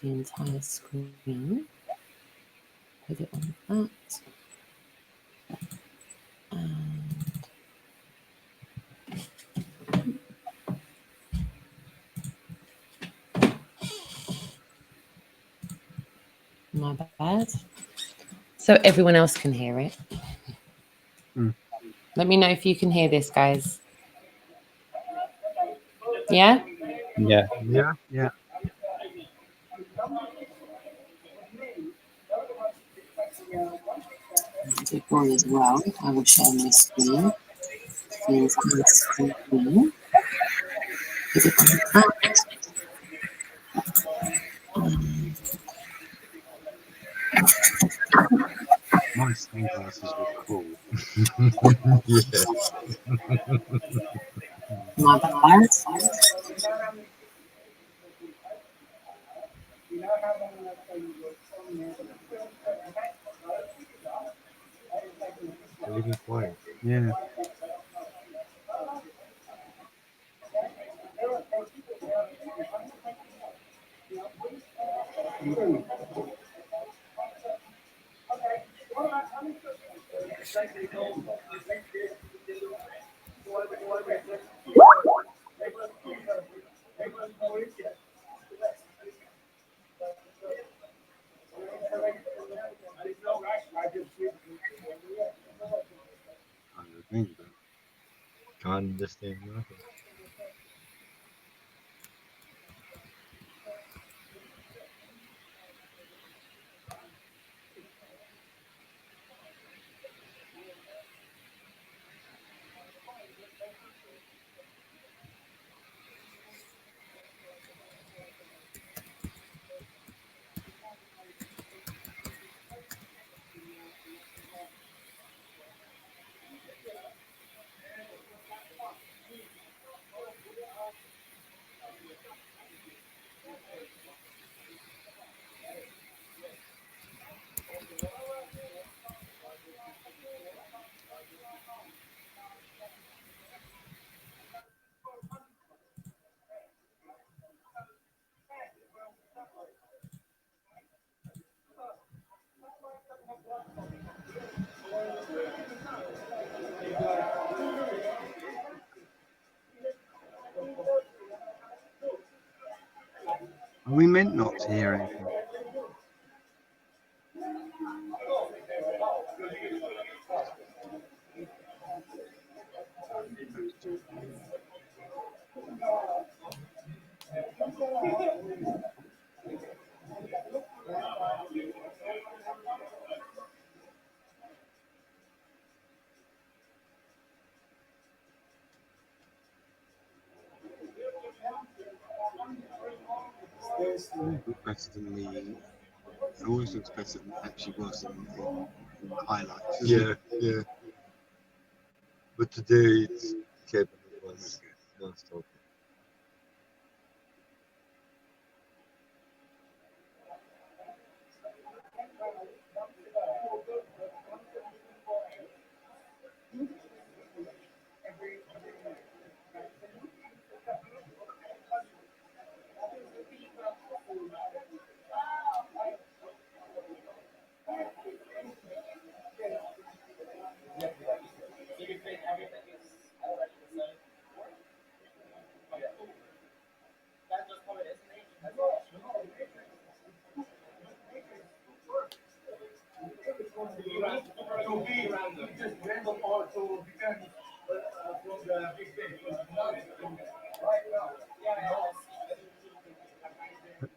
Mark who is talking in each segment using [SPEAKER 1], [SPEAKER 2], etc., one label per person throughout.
[SPEAKER 1] the entire screen. Put it on that. My bad. So everyone else can hear it. Let me know if you can hear this, guys. Yeah?
[SPEAKER 2] Yeah.
[SPEAKER 3] Yeah, yeah.
[SPEAKER 1] Big one as well. I will share my screen. Here's my screen. Is it on that?
[SPEAKER 3] My sunglasses were cool.
[SPEAKER 2] Yeah.
[SPEAKER 1] My bad.
[SPEAKER 2] Really quiet.
[SPEAKER 3] Yeah. I don't think so.
[SPEAKER 2] Can't understand nothing.
[SPEAKER 3] Are we meant not to hear anything? It looked better than the. It always looks better than it actually was in the highlights.
[SPEAKER 2] Yeah, yeah. But today it's Kevin was talking.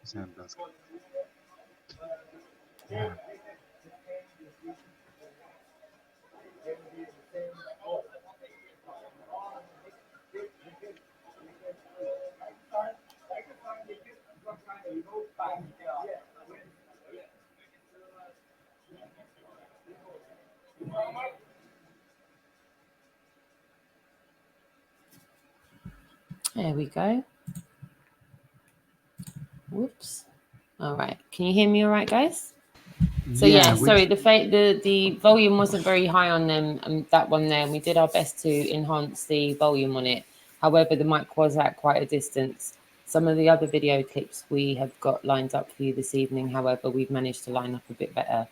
[SPEAKER 3] Sound does. Yeah.
[SPEAKER 1] There we go. Whoops. All right. Can you hear me all right, guys? So yeah, sorry, the volume wasn't very high on them, that one there, and we did our best to enhance the volume on it. However, the mic was at quite a distance. Some of the other video clips we have got lined up for you this evening. However, we've managed to line up a bit better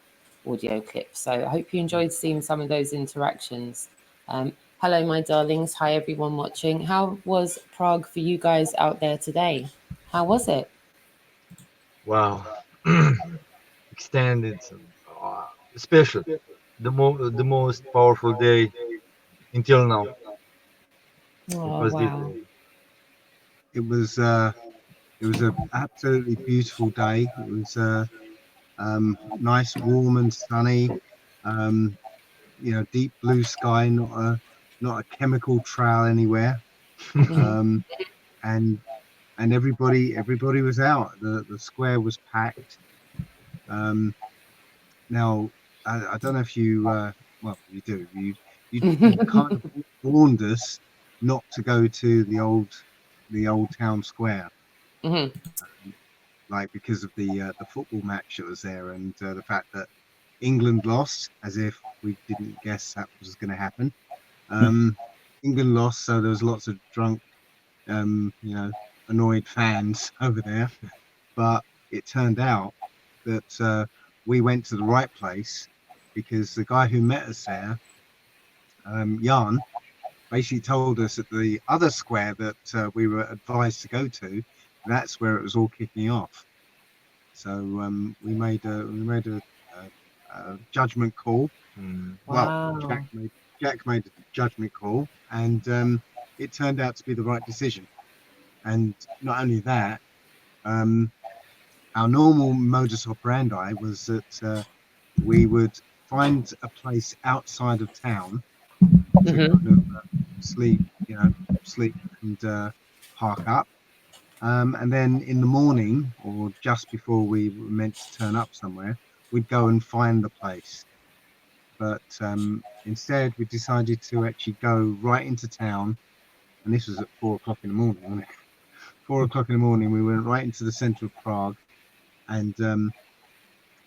[SPEAKER 1] audio clips. So I hope you enjoyed seeing some of those interactions. Hello, my darlings. Hi, everyone watching. How was Prague for you guys out there today? How was it?
[SPEAKER 2] Wow. Extended, special. The most powerful day until now. It
[SPEAKER 1] Oh,
[SPEAKER 2] was
[SPEAKER 1] wow.
[SPEAKER 2] different.
[SPEAKER 3] It was an absolutely beautiful day. It was nice, warm and sunny. Deep blue sky, not a chemical trail anywhere. Um, and everybody was out. The square was packed. Now I don't know if you well, you do. You kind of warned us not to go to the old town square, like because of the football match that was there, and the fact that England lost, as if we didn't guess that was going to happen. England lost, so there was lots of drunk, annoyed fans over there. But it turned out that we went to the right place because the guy who met us there, Jan, basically told us that the other square that we were advised to go to, that's where it was all kicking off. So we made a judgment call.
[SPEAKER 1] Wow.
[SPEAKER 3] Well, Jack made a judgment call, and it turned out to be the right decision. And not only that, our normal modus operandi was that we would find a place outside of town to kind of sleep, sleep and park up. And then in the morning, or just before we were meant to turn up somewhere, we'd go and find the place. But instead, we decided to actually go right into town, and this was at 4 o'clock in the morning, wasn't it? 4 o'clock in the morning, we went right into the centre of Prague, and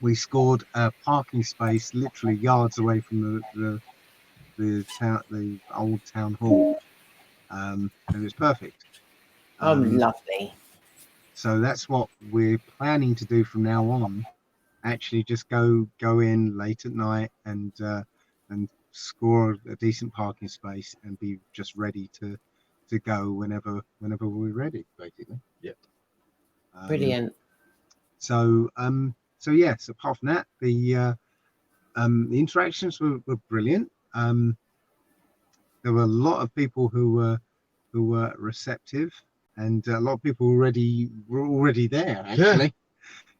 [SPEAKER 3] we scored a parking space literally yards away from the old town hall, and it was perfect.
[SPEAKER 1] Oh, lovely.
[SPEAKER 3] So that's what we're planning to do from now on. Actually, just go in late at night and score a decent parking space and be just ready to go whenever we're ready, basically.
[SPEAKER 2] Yeah.
[SPEAKER 1] Brilliant.
[SPEAKER 3] So yes, apart from that, the interactions were brilliant. There were a lot of people who were receptive, and a lot of people were already there, actually.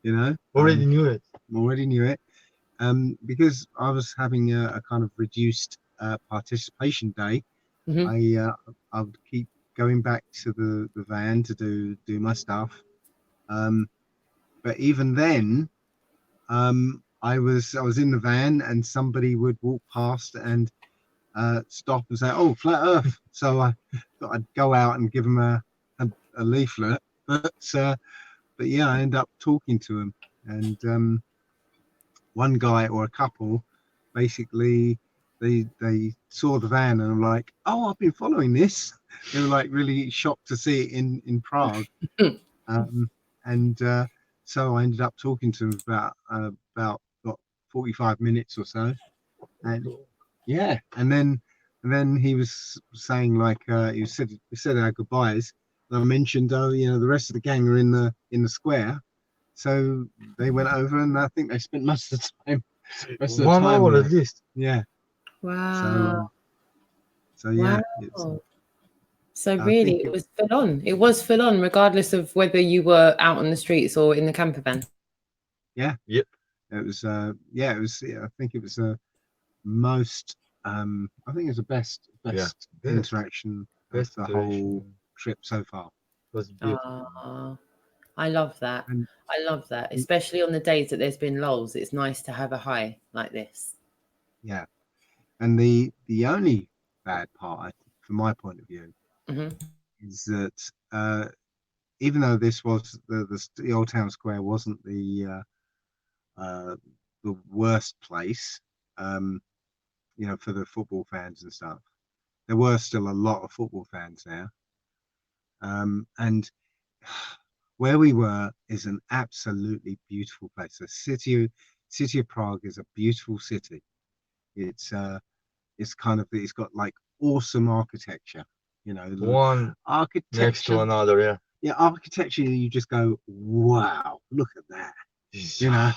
[SPEAKER 3] Yeah.
[SPEAKER 2] Already knew it.
[SPEAKER 3] Because I was having a kind of reduced participation day. I would keep going back to the van to do my stuff. But even then, I was in the van, and somebody would walk past and stop and say, "Oh, flat Earth." So I thought I'd go out and give them a leaflet. But yeah, I ended up talking to them, and one guy or a couple, basically, they saw the van and were like, "Oh, I've been following this." They were like really shocked to see it in Prague, and so I ended up talking to him about 45 minutes or so, and yeah, and then he was saying, like, he said our goodbyes, and I mentioned, oh, the rest of the gang are in the square, so they went over, and I think they spent most of the time.
[SPEAKER 2] 1 hour
[SPEAKER 3] there.
[SPEAKER 2] at least.
[SPEAKER 3] Yeah.
[SPEAKER 1] Wow.
[SPEAKER 3] So yeah.
[SPEAKER 1] Wow. So really, it was full on. It was full on, regardless of whether you were out on the streets or in the camper van.
[SPEAKER 3] Yeah.
[SPEAKER 2] Yep.
[SPEAKER 3] It was. It was. Yeah, I think it was most. I think it was the best interaction of the whole trip so far.
[SPEAKER 2] It was beautiful.
[SPEAKER 1] I love that. I love that, especially on the days that there's been lulls. It's nice to have a high like this.
[SPEAKER 3] Yeah, and the only bad part, from my point of view, is that even though this was the old town square wasn't the worst place, for the football fans and stuff, there were still a lot of football fans there, and where we were is an absolutely beautiful place. The city of Prague is a beautiful city. It's kind of, it's got like awesome architecture, you know,
[SPEAKER 2] One next to
[SPEAKER 3] architecture.
[SPEAKER 2] another, yeah.
[SPEAKER 3] Yeah, architecture, you just go, wow, look at that. You know,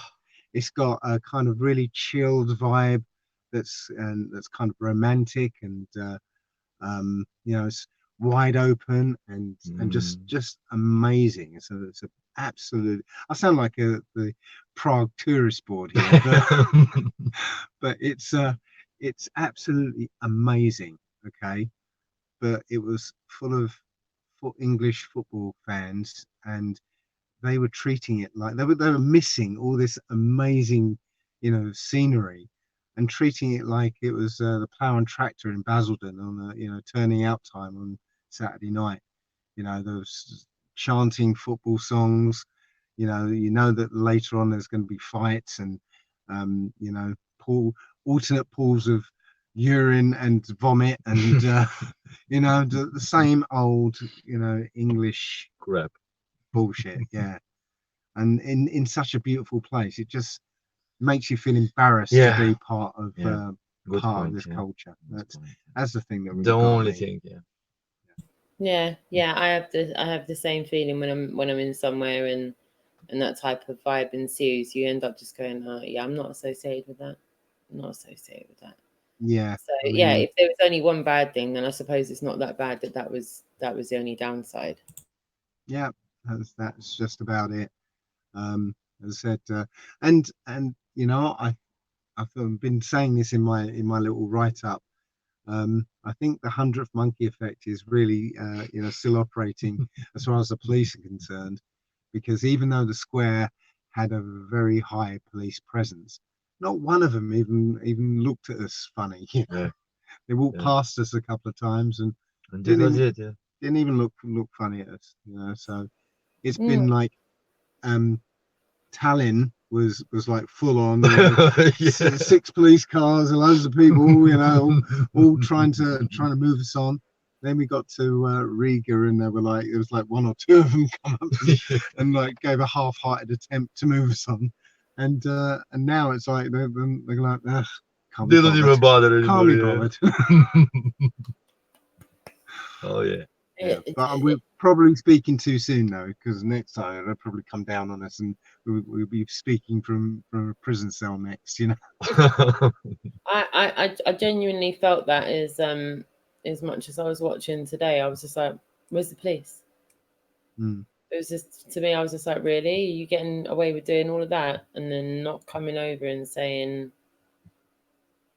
[SPEAKER 3] it's got a kind of really chilled vibe that's kind of romantic, and you know, it's wide open and just amazing. It's a absolute. I sound like the Prague tourist board here, but it's absolutely amazing. Okay, but it was full of English football fans, and they were treating it like they were missing all this amazing, you know, scenery, and treating it like it was the Plough and Tractor in Basildon on the, you know, turning out time on Saturday night. You know, there was chanting football songs. You know that later on there's going to be fights, and you know, alternate pools of urine and vomit, and you know, the same old, you know, English
[SPEAKER 2] crap
[SPEAKER 3] bullshit. Yeah, and in such a beautiful place, it just makes you feel embarrassed to be part of this culture. That's the thing that really
[SPEAKER 2] the
[SPEAKER 3] got
[SPEAKER 2] only
[SPEAKER 3] me.
[SPEAKER 2] thing.
[SPEAKER 1] Yeah. I have the same feeling when I'm in somewhere and that type of vibe ensues. You end up just going, yeah, I'm not associated with that.
[SPEAKER 3] Yeah.
[SPEAKER 1] So I mean, if there was only one bad thing, then I suppose it's not that bad that was the only downside.
[SPEAKER 3] Yeah, that's just about it. As I said, and you know, I've been saying this in my little write up. I think the 100th monkey effect is really, you know, still operating as far as the police are concerned, because even though the square had a very high police presence, not one of them even looked at us funny. You know?
[SPEAKER 2] Yeah.
[SPEAKER 3] They walked past us a couple of times and
[SPEAKER 2] that was it. Yeah.
[SPEAKER 3] Didn't even look funny at us. You know, so it's been like, Tallinn was like full on, you know, 6 police cars and loads of people, you know, all trying to move us on. Then we got to Riga, and there was like 1 or 2 of them come up and like gave a half-hearted attempt to move us on, and now it's like they're like,
[SPEAKER 2] they don't even bother anymore.
[SPEAKER 3] Can't be bothered.
[SPEAKER 2] Oh yeah.
[SPEAKER 3] Yeah, but we're probably speaking too soon though, because next time they'll probably come down on us, and we'll be speaking from a prison cell next. You know.
[SPEAKER 1] I genuinely felt that as much as I was watching today. I was just like, "Where's the police?" It was just, to me, I was just like, "Really? Are you getting away with doing all of that and then not coming over and saying,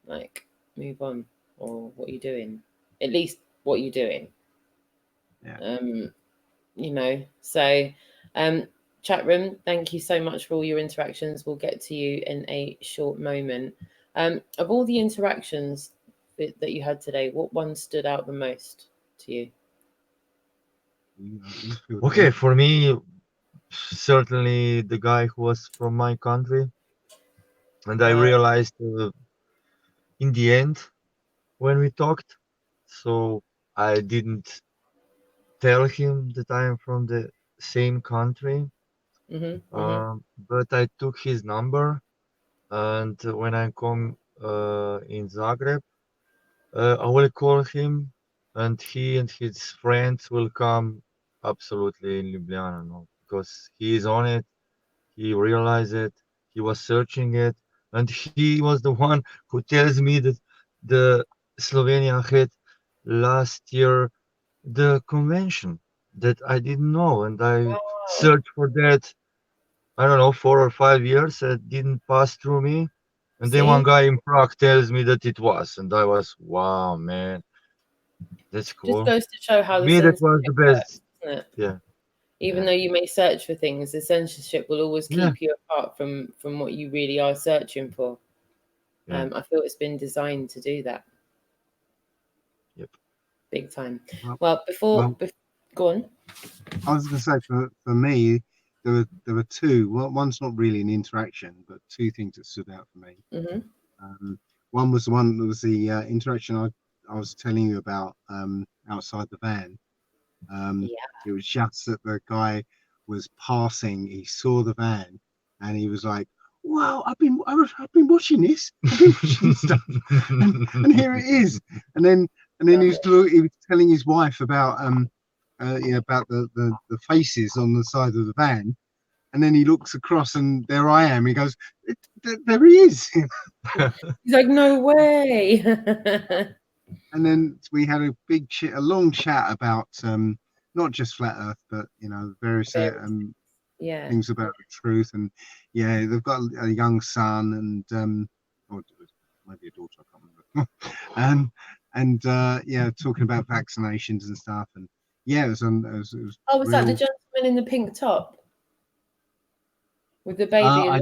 [SPEAKER 1] like, move on, or what are you doing? At least what are you doing?"
[SPEAKER 3] Yeah.
[SPEAKER 1] You know, so chat room, thank you so much for all your interactions. We'll get to you in a short moment. Of all the interactions that you had today, what one stood out the most to you?
[SPEAKER 2] Okay, for me, certainly the guy who was from my country, and I realized in the end when we talked, so I didn't tell him that I am from the same country, but I took his number, and when I come in Zagreb, I will call him, and he and his friends will come absolutely in Ljubljana, no? Because he is on it, he realized it, he was searching it, and he was the one who tells me that the Slovenia had last year the convention that I didn't know, and I searched for that, I don't know, 4 or 5 years. It didn't pass through me. And then one guy in Prague tells me that it was, and I was, wow, man, that's cool.
[SPEAKER 1] Just goes to show how
[SPEAKER 2] me, that was the best.
[SPEAKER 1] Isn't it?
[SPEAKER 2] Yeah.
[SPEAKER 1] Even though you may search for things, the censorship will always keep you apart from what you really are searching for. I feel it's been designed to do that.
[SPEAKER 2] Yep.
[SPEAKER 1] Big time. Well, before go on.
[SPEAKER 3] I was going to say, for me, there were 2. One's not really an interaction, but 2 things that stood out for me. One was the interaction I was telling you about outside the van, It was just that the guy was passing. He saw the van, and he was like, "Wow, I've been watching this. I've been watching stuff, and here it is." And then he was telling his wife about about the faces on the side of the van. And then he looks across, and there I am. He goes, "There he is."
[SPEAKER 1] He's like, "No way."
[SPEAKER 3] And then we had a long chat about not just flat Earth, but various things about the truth. And they've got a young son, and or maybe a daughter, I can't remember. and talking about vaccinations and stuff. And it was
[SPEAKER 1] Oh, was that the gentleman in the pink top with the baby?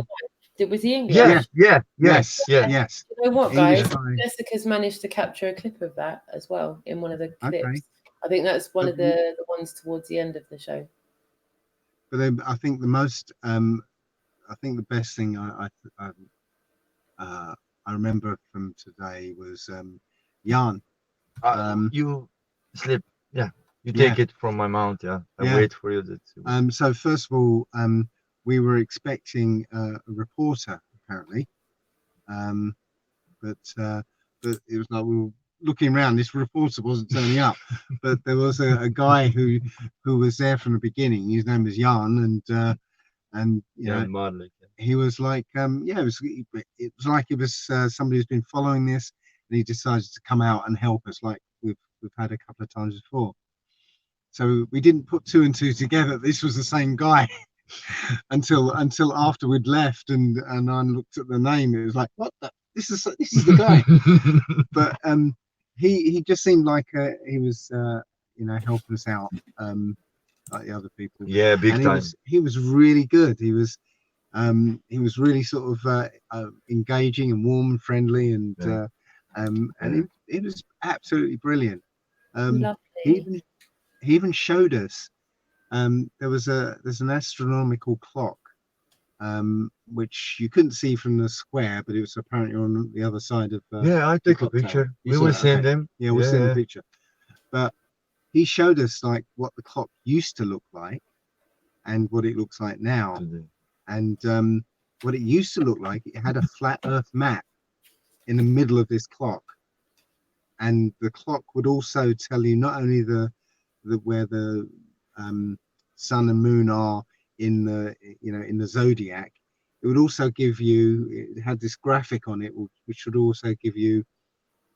[SPEAKER 1] Was he English?
[SPEAKER 3] Yes.
[SPEAKER 1] You know what, guys?
[SPEAKER 3] English.
[SPEAKER 1] Jessica's managed to capture a clip of that as well in one of the clips.
[SPEAKER 3] Okay.
[SPEAKER 1] I think that's one of the ones towards the end of the show.
[SPEAKER 3] But then I think the best thing I remember from today was Jan.
[SPEAKER 2] You slip, you take it from my mouth. I wait for you.
[SPEAKER 3] So first of all, we were expecting a reporter apparently, but it was like we were looking around. This reporter wasn't turning up, but there was a guy who was there from the beginning. His name was Jan, and he was like it was like it was somebody who's been following this, and he decided to come out and help us, like we've had a couple of times before. So we didn't put two and two together. This was the same guy until after we'd left, and I looked at the name. It was like, what? This is the guy. But he just seemed like he was helping us out like the other people.
[SPEAKER 2] Yeah, big time.
[SPEAKER 3] He was really good. He was really sort of engaging and warm and friendly, and it was absolutely brilliant. He even showed us there's an astronomical clock which you couldn't see from the square, but it was apparently on the other side of
[SPEAKER 2] I took a picture. We will send them.
[SPEAKER 3] We'll send a picture. But he showed us like what the clock used to look like and what it looks like now. And what it used to look like, it had a flat Earth map in the middle of this clock, and the clock would also tell you not only where the sun and moon are in the zodiac. It would also give you, it had this graphic on it which would also give you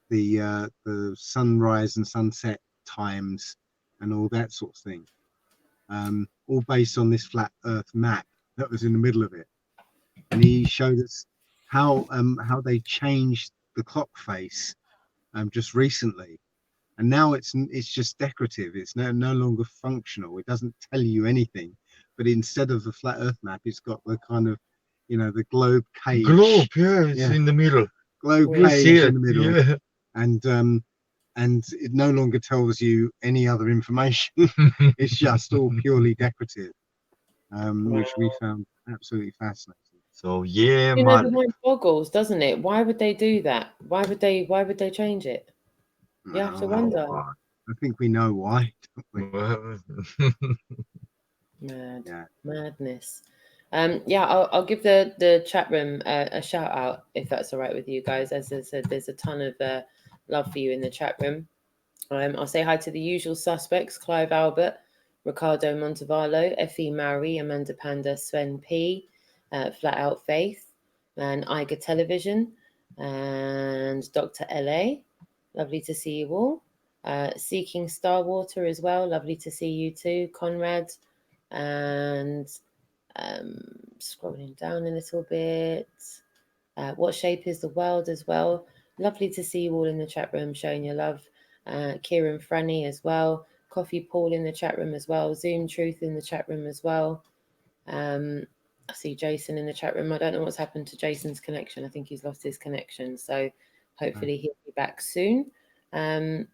[SPEAKER 3] the sunrise and sunset times and all that sort of thing, all based on this flat Earth map that was in the middle of it. And he showed us how they changed the clock face just recently, and now it's just decorative. It's no longer functional. It doesn't tell you anything, but instead of the flat Earth map, it's got the kind of the globe cage.
[SPEAKER 2] It's in the middle.
[SPEAKER 3] Globe cage in the middle, and it no longer tells you any other information. It's just all purely decorative, which we found absolutely fascinating.
[SPEAKER 2] So
[SPEAKER 1] the mind boggles, doesn't it? Why would they do that? Why would they change it? You have to wonder.
[SPEAKER 3] I think we know why, don't we?
[SPEAKER 1] Madness. I'll give the chat room a shout out if that's all right with you guys. As I said, there's a ton of love for you in the chat room. I'll say hi to the usual suspects: Clive Albert, Ricardo Montevallo, Effie Mowry, Amanda Panda, Sven P, Flat Out Faith, and Iger Television, and Dr. LA. Lovely to see you all. Seeking Starwater as well. Lovely to see you too, Conrad. And scrolling down a little bit. What Shape is the World as well. Lovely to see you all in the chat room showing your love. Kieran Franny as well. Coffee Paul in the chat room as well. Zoom Truth in the chat room as well. I see Jason in the chat room. I don't know what's happened to Jason's connection. I think he's lost his connection. So hopefully he'll be back soon. And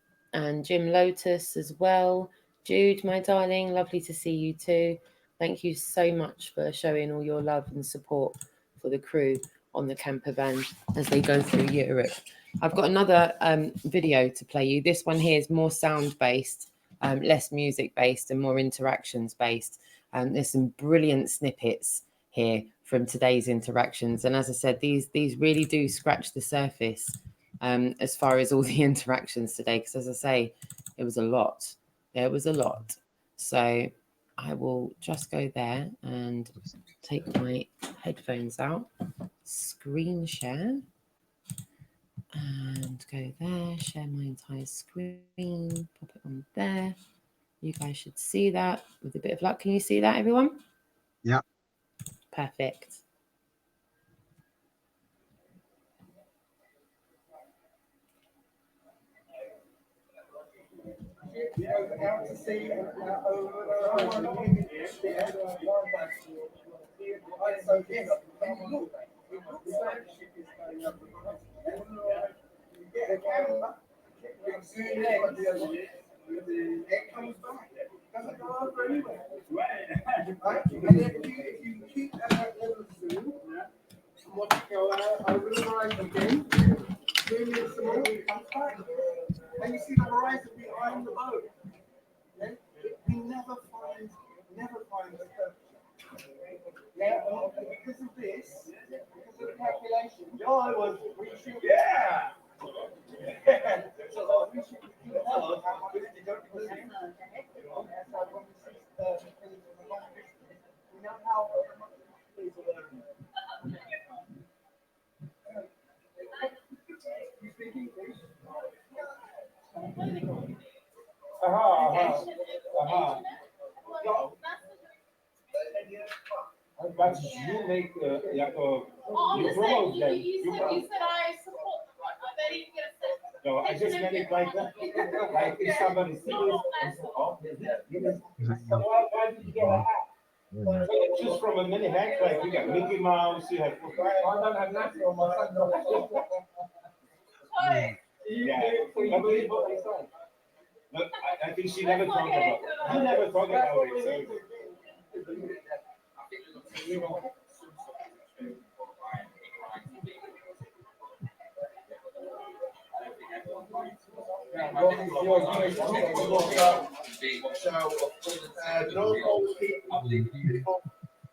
[SPEAKER 1] Jim Lotus as well. Jude, my darling, lovely to see you too. Thank you so much for showing all your love and support for the crew on the camper van as they go through Europe. I've got another video to play you. This one here is more sound based. less music based and more interactions based. There's some brilliant snippets here from today's interactions, and as I said, these really do scratch the surface as far as all the interactions today, because as I say, it was a lot. There was a lot. So I will just go there and take my headphones out, screen share, and go there, share my entire screen, pop it on there. You guys should see that with a bit of luck. Can you see that, everyone?
[SPEAKER 3] Yeah.
[SPEAKER 1] Perfect.
[SPEAKER 4] It comes back. It doesn't go over anywhere. Right? And if you keep that little zoom, and what you go over the horizon again, zoom in some more, it comes back. And you see the horizon behind the boat. Yeah? We never find the curvature. Yeah, and because of this, because of the calculation, I was reaching. Yeah! So we should keep how much they don't lose. So when we see the long distance, we know how much is alone. You speak English? But you make jako you promote them. You said I support them. No, I just meant it like that. Like if somebody sees and says, "Oh, there's that." So why did you get a hat? Just from a mini hat, like you got Mickey Mouse, you have. I don't have nothing on my son. Yeah. But I think she never talked about it. You never talked about it. North Pole is keeping people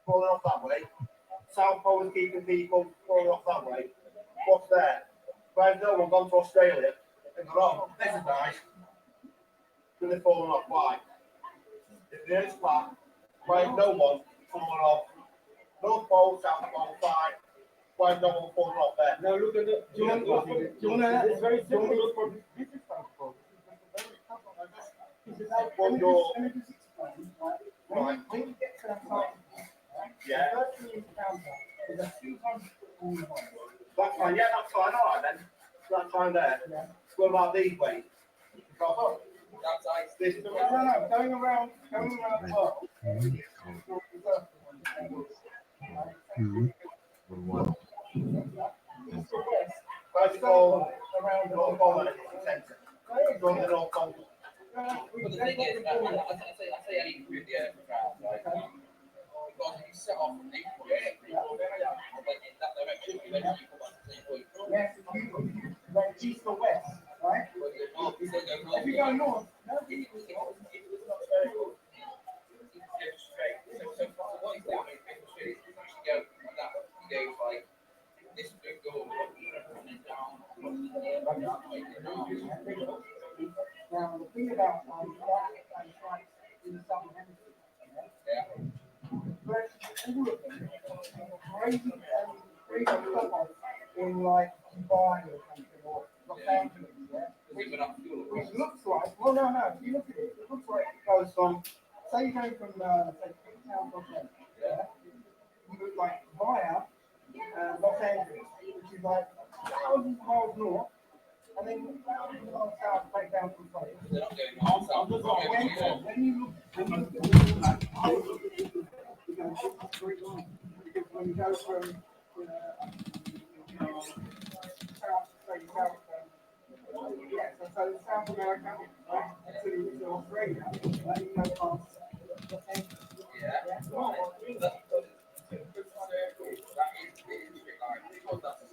[SPEAKER 4] falling off that way. South Pole is keeping people falling off that way. What's there? Why has no one gone to Australia and gone, oh, this is nice? Then they're falling off. Why? If the earth's flat, why has no one fallen off? North Pole, South Pole, fine. Why is no one falling off there? No, look at it. Do you want to? It's very simple. Look for this is South Pole. This is South Pole. Let me just explain. Right. When you get to that side, yeah. The first thing you encounter is a 200 foot. That's fine. Yeah, that's fine. All right then. That's fine there. Yeah. What about these ways? Oh, this is no, going around. First of all, around the North Pole centre. Go on the North Pole. But the thing is, I say I agree with the earth round, right? Because if you set off from equal, in that direction, eventually you come back to the same point. Yes, if you went east or west, right? If you go north, no, it was not very good. It's straight. So what he's doing is straight. You actually go like that. You go like this big goal, and then down. Now, the thing about that is like in the southern hemisphere, but all of them crazy stuff in like Dubai or something, or Los Angeles, which looks like, well, no, if you look at it, it looks like it goes from, say you're going from, say, Cape Town, Los Angeles, you look like via Los Angeles, which is like thousands of miles north. And then you go south, back down to the place. When you look at the map, because when you go from so South America to Australia, you go past the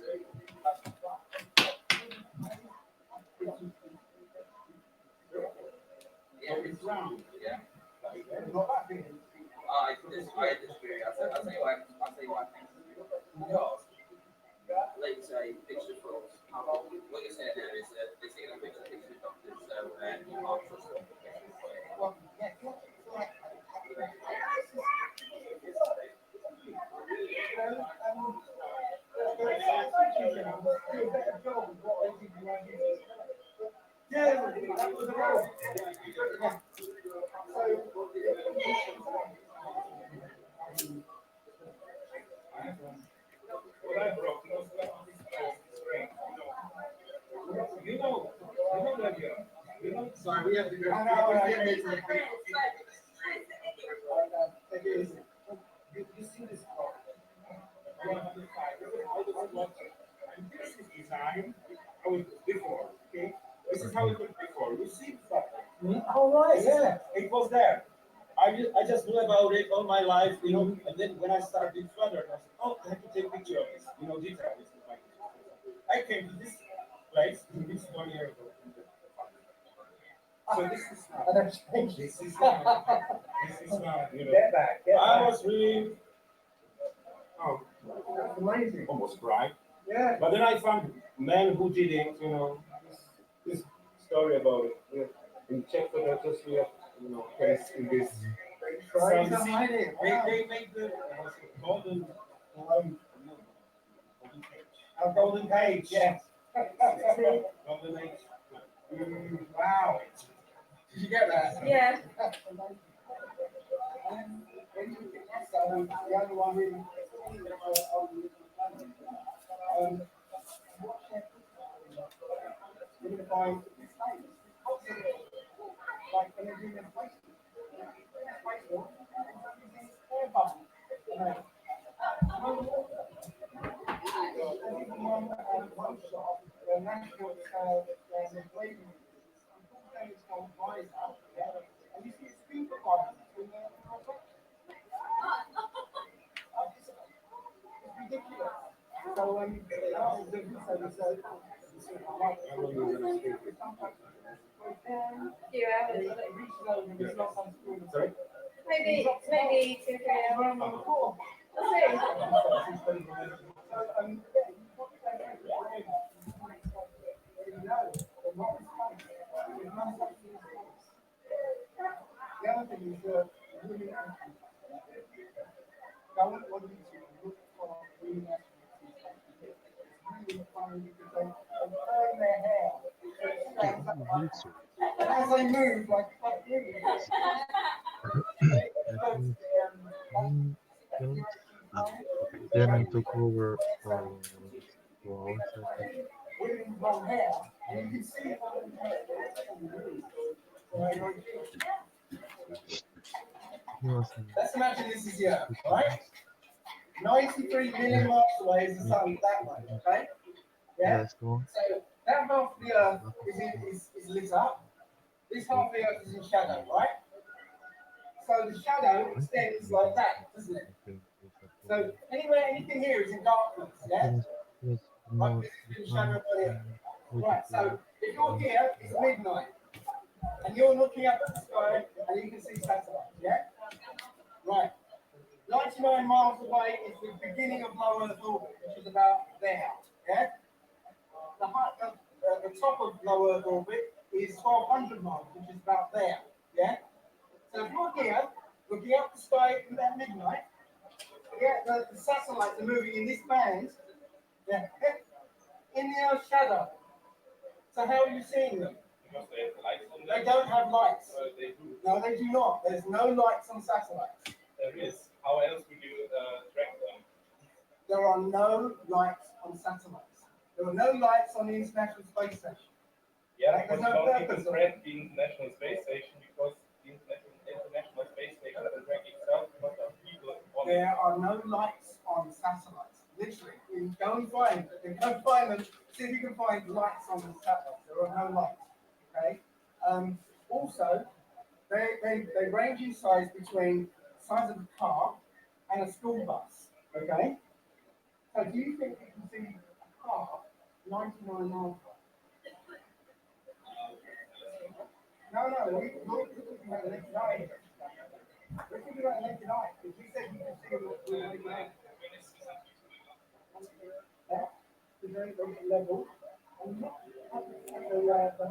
[SPEAKER 4] Sorry, we have to go. You see this car? And this is design how it was before. Okay, this is how it was before. You see that? Oh right, yeah, it was there. I just knew about it all my life, you know. And then when I started further, I said, oh, I have to take a picture of this, you know, detail this. I came to this place this 1 year ago. So this is not. This is not. This is not. You know, get back. I was really. Oh, that's amazing. Almost cried. Yeah. But then I found men who did it. You know, this story about it. You know, in Czech Federation, we have, you know, case in this. So you see, they make the golden. A golden page. Yes. Golden age. Wow. Did you get that?
[SPEAKER 5] Yeah.
[SPEAKER 4] The other one really. We're going to find like energy and place. And you see it's super hard. It's ridiculous. So
[SPEAKER 5] Few hours.
[SPEAKER 4] sorry?
[SPEAKER 5] Maybe 2 3 hours. We'll see.
[SPEAKER 4] The other thing is really don't want you to look for really really funny because they burn their hair. And as they move, like
[SPEAKER 2] Okay, then I took over for 2 hours, I think.
[SPEAKER 4] women's long hair, and you can see it. Let's imagine this is the Earth, right? 93 million miles away is the sun that way, okay? Yeah?
[SPEAKER 2] Let's go.
[SPEAKER 4] So that half of the Earth is lit up. This half of the Earth is in shadow, right? So the shadow extends like that, doesn't it? So anything here is in darkness, yeah? Like this is in shadow by the Earth. Right, so if you're here, it's midnight. And you're looking up at the sky and you can see satellites, yeah? Right. 99 miles away is the beginning of low Earth orbit, which is about there, yeah? The top of low Earth orbit is 1,200 miles, which is about there, yeah? So if you're here, looking up the sky at midnight, yeah, the satellites are moving in this band, yeah, in the Earth's shadow. So how are you seeing them?
[SPEAKER 6] Because they have lights on
[SPEAKER 4] They
[SPEAKER 6] them.
[SPEAKER 4] don't have lights.
[SPEAKER 6] They do.
[SPEAKER 4] No, they do not. There's no lights on satellites.
[SPEAKER 6] There is. How else would you track them?
[SPEAKER 4] There are no lights on satellites. There are no lights on the International Space Station.
[SPEAKER 6] Yeah,
[SPEAKER 4] There's
[SPEAKER 6] because
[SPEAKER 4] no
[SPEAKER 6] people
[SPEAKER 4] purpose.
[SPEAKER 6] spread the International Space Station because the International Space Station can track itself because of people on it.
[SPEAKER 4] There are no lights on satellites. Literally, you go and find them. See if you can find lights on the satellites. There are no lights. Okay. Also, they range in size between the size of a car and a school bus. Okay. So do you think you can see a car 99 miles away? No, we're talking about the naked eye. We're talking about the naked eye. Because you said you can see it with the naked eye. Yeah, the very level. And the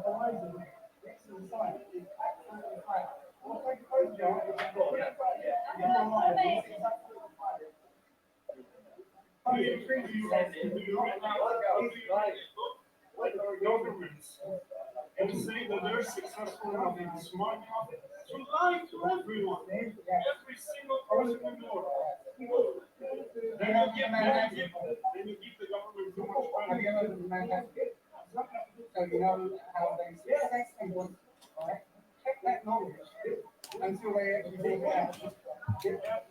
[SPEAKER 4] horizon next to the sun is absolutely flat. We'll take a photograph. You can see it's absolutely flat. Governments and say that they're successful enough and smart enough to lie to everyone, every single person in the world. Then you give the government too much money.
[SPEAKER 5] So you know how they success people, right? Keep that knowledge until they actually take it out.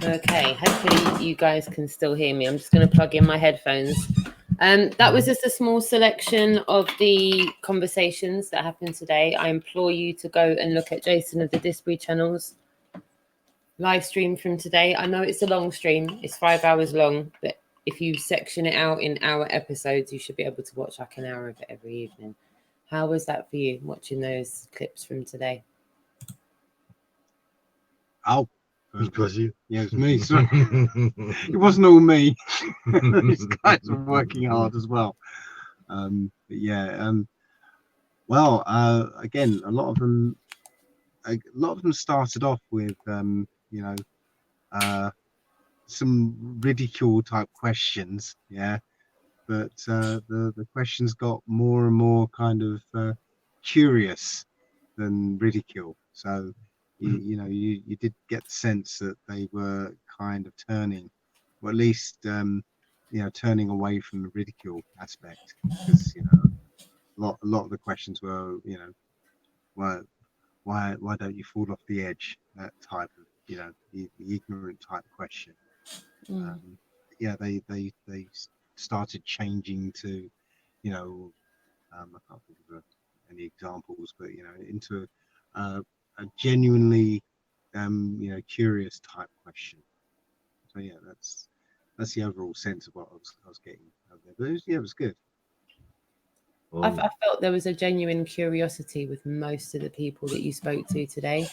[SPEAKER 1] Okay, hopefully you guys can still hear me. I'm just going to plug in my headphones. That was just a small selection of the conversations that happened today. I implore you to go and look at Jason of the Disbury channel's live stream from today. I know it's a long stream. It's 5 hours long, but if you section it out in hour episodes, you should be able to watch like an hour of it every evening. How was that for you, watching those clips from today?
[SPEAKER 3] Oh,
[SPEAKER 2] It was you.
[SPEAKER 3] yeah, it was me. Sorry. It wasn't all me. These guys were working hard as well. But yeah, well, again, a lot of them started off with, you know, some ridicule type questions, yeah. But the questions got more and more kind of curious than ridicule. So you know, you did get the sense that they were kind of turning, or at least you know, turning away from the ridicule aspect, because you know, a lot of the questions were, you know, why don't you fall off the edge? That type of, you know, the ignorant type question. Yeah, they started changing to, you know, I can't think of any examples, but you know, into a genuinely you know, curious type question. So yeah, that's the overall sense of what I was getting out there. But it was good.
[SPEAKER 1] I felt there was a genuine curiosity with most of the people that you spoke to today.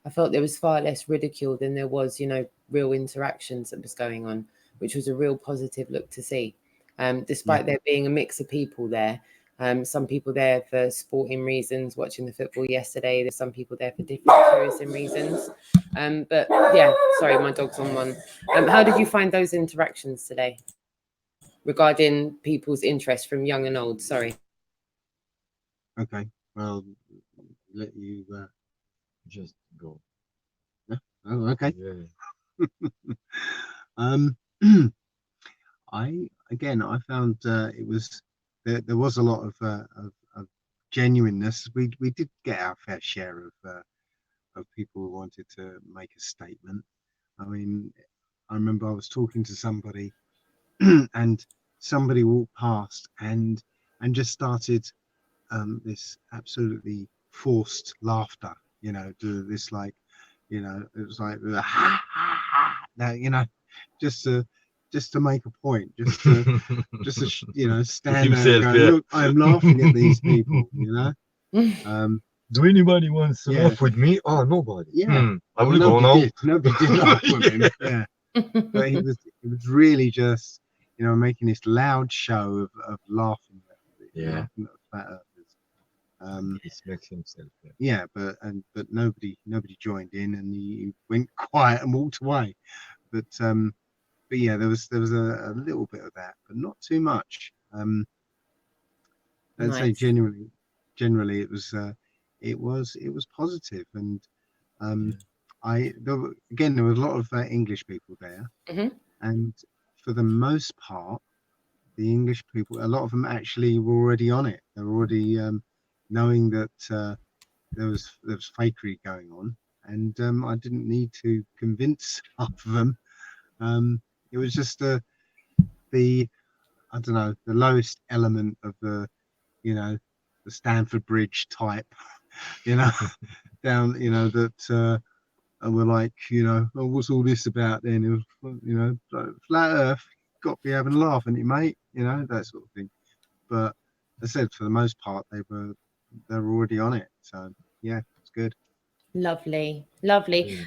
[SPEAKER 1] I felt there was far less ridicule than there was, you know, real interactions that was going on, which was a real positive look to see. Despite there being a mix of people there, some people there for sporting reasons, watching the football yesterday. There's some people there for different tourism reasons. But yeah, sorry, my dog's on one. How did you find those interactions today regarding people's interest from young and old? Sorry.
[SPEAKER 3] Okay, well, let you
[SPEAKER 2] Just go.
[SPEAKER 3] yeah? Oh, okay.
[SPEAKER 2] Yeah.
[SPEAKER 3] I found it was there was a lot of genuineness. We did get our fair share of people who wanted to make a statement. I mean, I remember I was talking to somebody and somebody walked past and just started this absolutely forced laughter, you know, do this, like, you know, it was like ha ha ha, now, you know, just to make a point, just to you know, stand there and go, look, I'm laughing at these people, you know.
[SPEAKER 2] Do anybody wants to
[SPEAKER 3] yeah.
[SPEAKER 2] laugh with me? Oh, nobody.
[SPEAKER 3] Yeah,
[SPEAKER 2] I will go now.
[SPEAKER 3] Nobody did laugh with him. Yeah, but he was really just, you know, making this loud show of laughing at laughing at the flat earthers.
[SPEAKER 2] He smacks himself.
[SPEAKER 3] Yeah, but nobody joined in, and he went quiet and walked away. But yeah, there was a little bit of that, but not too much. I'd say generally it was positive, and there was a lot of English people there, and for the most part, the English people, a lot of them actually were already on it. They were already knowing that there was fakery going on, and I didn't need to convince half of them. It was just the I don't know, the lowest element of the, you know, Stanford Bridge type, down, that, and we're like, oh, what's all this about then? It was, like, flat Earth, got to be having a laugh, ain't you, mate? That sort of thing. But as I said, for the most part, they were already on it. So yeah, it's good.
[SPEAKER 1] Lovely.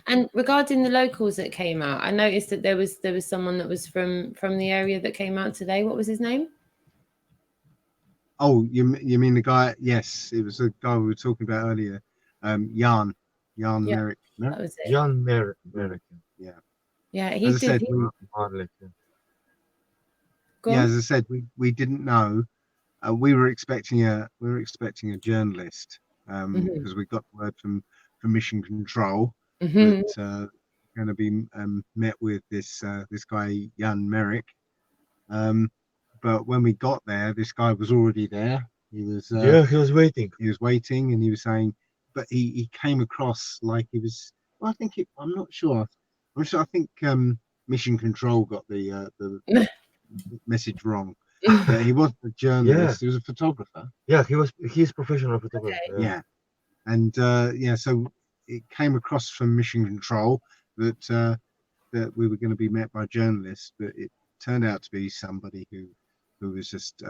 [SPEAKER 1] And regarding the locals that came out, I noticed that there was someone that was from the area that came out today. What was his name?
[SPEAKER 3] Oh, you mean the guy? Yes, it was the guy we were talking about earlier. Jan Merrick. No?
[SPEAKER 1] That was it.
[SPEAKER 2] Jan Merrick.
[SPEAKER 1] Yeah, he
[SPEAKER 3] As I
[SPEAKER 1] did.
[SPEAKER 3] said,
[SPEAKER 1] Go
[SPEAKER 3] yeah,
[SPEAKER 1] on.
[SPEAKER 3] as I said, we didn't know. We were expecting a journalist because we got word from Mission Control that going to be met with this guy Jan Merrick. But when we got there, this guy was already there. He was
[SPEAKER 2] he was waiting.
[SPEAKER 3] He was waiting, and he was saying, but he came across like he was. Well, I'm not sure. I think Mission Control got the message wrong. That he wasn't a journalist. He was a photographer.
[SPEAKER 2] Yeah, he's professional photographer.
[SPEAKER 1] Okay.
[SPEAKER 3] Yeah. And so it came across from Mission Control that we were going to be met by journalists, but it turned out to be somebody who was just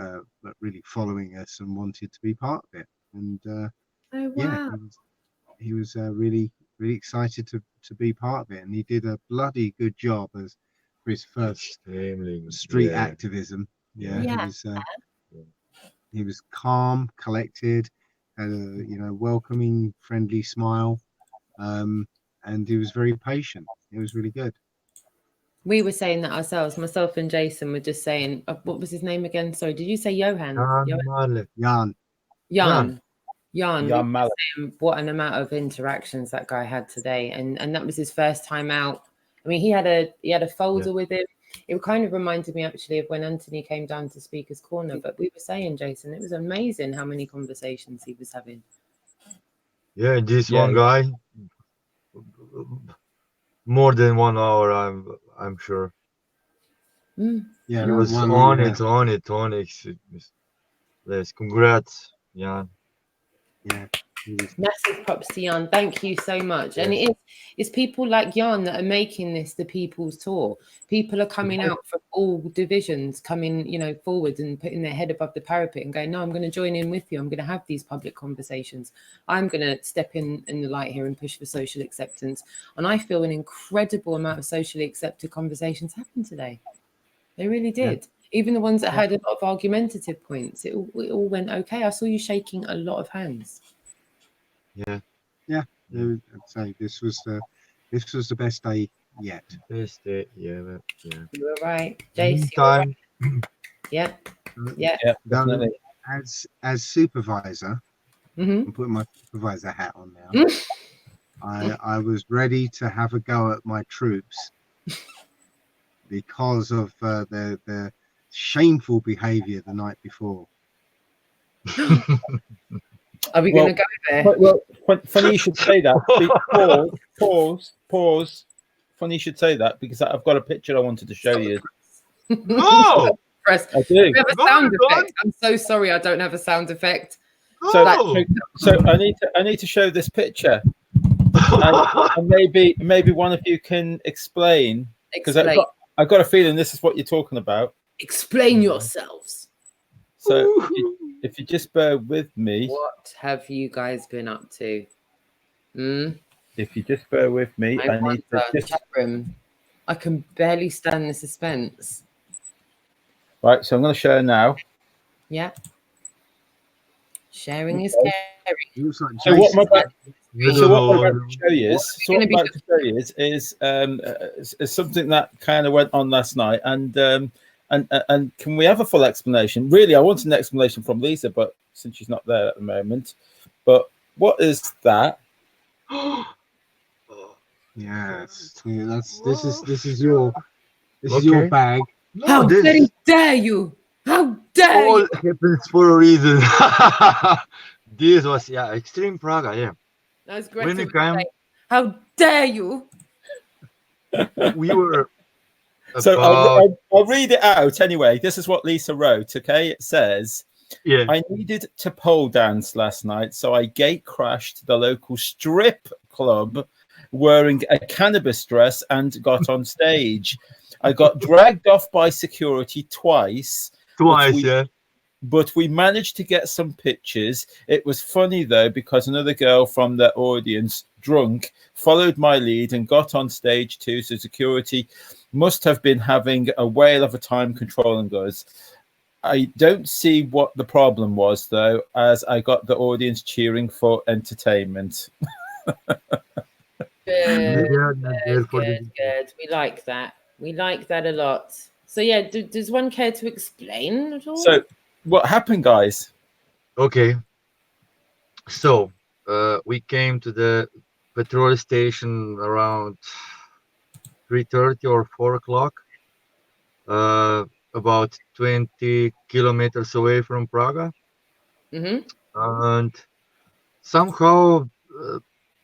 [SPEAKER 3] really following us and wanted to be part of it. And
[SPEAKER 1] Oh wow.
[SPEAKER 3] he was really excited to be part of it, and he did a bloody good job as for his first street activism. Yeah. He was calm, collected, had a welcoming, friendly smile, and he was very patient. It was really good.
[SPEAKER 1] We were saying that ourselves. Myself and Jason were just saying, what was his name again? Sorry, did you say Johan?
[SPEAKER 3] Jan.
[SPEAKER 1] Jan Malik. What an amount of interactions that guy had today, and that was his first time out. I mean, he had a folder with him. It kind of reminded me actually of when Anthony came down to Speaker's Corner. But we were saying, Jason, it was amazing how many conversations he was having.
[SPEAKER 2] Yeah, this one guy, more than 1 hour, I'm sure.
[SPEAKER 3] Yeah,
[SPEAKER 2] he was on it. Yes, congrats, Jan.
[SPEAKER 3] Yeah.
[SPEAKER 1] Massive props to Jan. Thank you so much. And it's people like Jan that are making this the people's tour. People are coming out from all divisions, coming, forward and putting their head above the parapet and going, no, I'm going to join in with you. I'm going to have these public conversations. I'm going to step in the light here and push for social acceptance. And I feel an incredible amount of socially accepted conversations happened today. They really did. Even the ones that had a lot of argumentative points, it all went okay. I saw you shaking a lot of hands.
[SPEAKER 3] Yeah. I'd say this was the best day yet.
[SPEAKER 2] Best day, yeah.
[SPEAKER 1] You were right, Jace. You were right. Yeah.
[SPEAKER 3] Definitely. As supervisor, I'm putting my supervisor hat on now. I was ready to have a go at my troops because of their shameful behaviour the night before.
[SPEAKER 1] Are we going to go there?
[SPEAKER 7] Well, funny you should say that. Pause. Funny you should say that because I've got a picture I wanted to show you.
[SPEAKER 2] Oh!
[SPEAKER 7] I do.
[SPEAKER 1] We have a sound effect. I'm so sorry I don't have a sound effect.
[SPEAKER 7] So I need to show this picture. and maybe one of you can explain. Because I've got a feeling this is what you're talking about.
[SPEAKER 1] Explain yourselves.
[SPEAKER 7] So if you just bear with me.
[SPEAKER 1] What have you guys been up to?
[SPEAKER 7] If you just bear with me,
[SPEAKER 1] I can barely stand the suspense.
[SPEAKER 7] Right, so I'm going to share now.
[SPEAKER 1] Yeah. Sharing is caring.
[SPEAKER 7] So what I'm about to show you is something that kind of went on last night, and can we have a full explanation? Really, I wanted an explanation from Lisa, but since she's not there at the moment. But what is that?
[SPEAKER 3] Yes, this is your bag.
[SPEAKER 1] How dare you? How dare
[SPEAKER 2] all
[SPEAKER 1] you?
[SPEAKER 2] happens for a reason. This was extreme Praga. Yeah,
[SPEAKER 1] That's great.
[SPEAKER 2] When it came,
[SPEAKER 1] how dare you?
[SPEAKER 2] We were.
[SPEAKER 7] So I'll read it out anyway. This is what Lisa wrote. Okay, it says,
[SPEAKER 2] Yeah.
[SPEAKER 7] I needed to pole dance last night, so I gate crashed the local strip club wearing a cannabis dress and got on stage. I got dragged off by security twice.
[SPEAKER 2] Twice, yeah.
[SPEAKER 7] But we managed to get some pictures. It was funny, though, because another girl from the audience, drunk, followed my lead and got on stage too. So security must have been having a whale of a time controlling us. I don't see what the problem was, though, as I got the audience cheering for entertainment.
[SPEAKER 1] Good,
[SPEAKER 2] Yeah, not there for the
[SPEAKER 1] good. We like that. We like that a lot. So yeah, does one care to explain at all?
[SPEAKER 7] So what happened, guys?
[SPEAKER 2] Okay. So we came to the petrol station around 3:30 or 4 o'clock, about 20 kilometers away from Praga. And somehow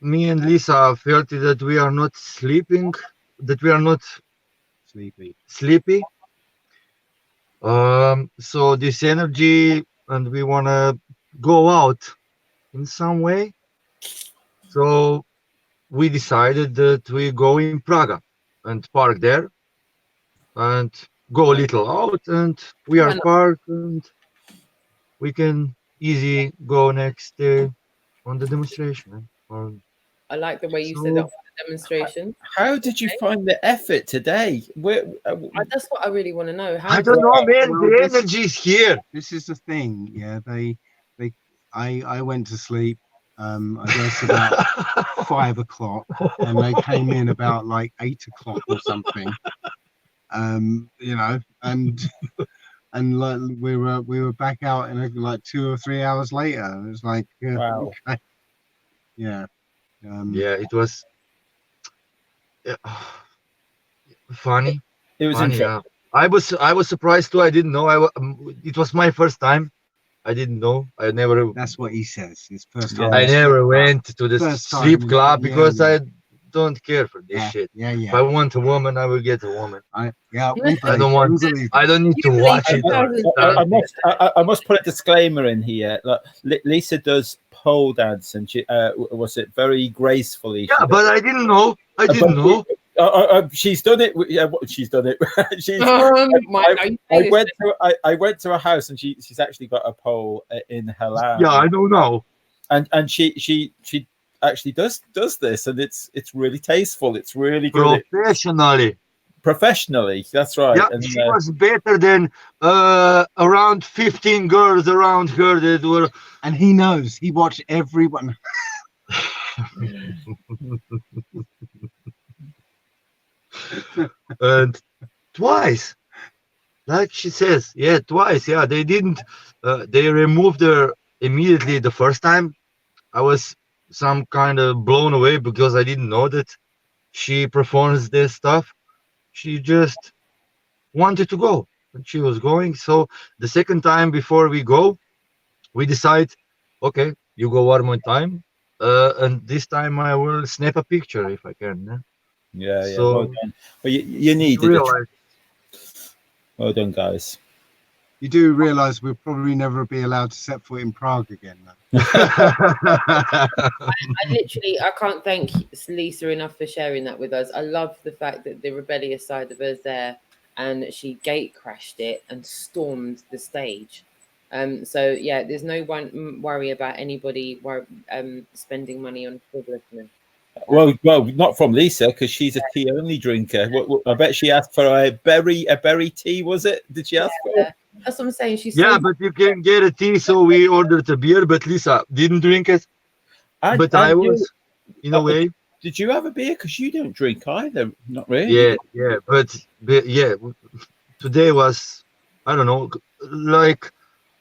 [SPEAKER 2] me and Lisa felt that we are not sleeping, that we are not sleepy. So this energy, and we want to go out in some way. So we decided that we go in Praga and park there and go a little out, and we are parked, and we can easy go next day on the demonstration.
[SPEAKER 1] I like the way you said that on the demonstration.
[SPEAKER 7] How did you find the effort today?
[SPEAKER 1] That's what I really want to know.
[SPEAKER 2] I don't know, man. The energy is here.
[SPEAKER 3] This is the thing. Yeah, I went to sleep. I guess about 5 o'clock, and they came in about like 8 o'clock or something. You know, and like we were back out in like 2 or 3 hours later. It was like,
[SPEAKER 7] wow.
[SPEAKER 3] Okay. Yeah.
[SPEAKER 2] Yeah, it was funny.
[SPEAKER 7] It was
[SPEAKER 2] funny,
[SPEAKER 7] interesting.
[SPEAKER 2] Yeah. I was surprised too. I didn't know. It was my first time. I didn't know. I never.
[SPEAKER 3] That's what he says. His first time.
[SPEAKER 2] I never went to the sleep club because I don't care for this shit.
[SPEAKER 3] Yeah.
[SPEAKER 2] If I want a woman, I will get a woman.
[SPEAKER 3] I
[SPEAKER 2] don't want. I don't need to watch it.
[SPEAKER 7] I must put a disclaimer in here. Like, Lisa does pole dance, and she was it very gracefully.
[SPEAKER 2] Yeah, but I didn't know. I didn't know.
[SPEAKER 7] She's done it. Yeah, she's done it. I went to a house, and she's actually got a pole in her land.
[SPEAKER 2] Yeah, I don't know.
[SPEAKER 7] And she actually does this, and it's really tasteful. It's really good. Professionally, that's right.
[SPEAKER 2] Yeah,
[SPEAKER 7] and
[SPEAKER 2] she was better than around 15 girls around her that were.
[SPEAKER 3] And he knows. He watched everyone.
[SPEAKER 2] And twice, like she says, yeah, twice. Yeah, they didn't. They removed her immediately the first time. I was some kind of blown away because I didn't know that she performs this stuff. She just wanted to go, and she was going. So the second time before we go, we decide, okay, you go one more time, and this time I will snap a picture if I can.
[SPEAKER 7] Yeah.
[SPEAKER 2] So,
[SPEAKER 7] well done. Well, you need it. Well done, guys.
[SPEAKER 3] You do realise we'll probably never be allowed to set foot in Prague again, though.
[SPEAKER 1] I can't thank Lisa enough for sharing that with us. I love the fact that the rebellious side of us there, and she gate crashed it and stormed the stage. So yeah, there's no worry about anybody spending money on frivolousness.
[SPEAKER 7] Well, not from Lisa, because she's a tea only drinker. I bet she asked for a berry tea. Was it? Did she ask for it?
[SPEAKER 1] That's what I'm saying. She's
[SPEAKER 2] but you can get a tea, so we ordered a beer. But Lisa didn't drink it. I was, in a way.
[SPEAKER 7] Did you have a beer? Because you don't drink either. Not really.
[SPEAKER 2] Yeah. But yeah, today was, I don't know, like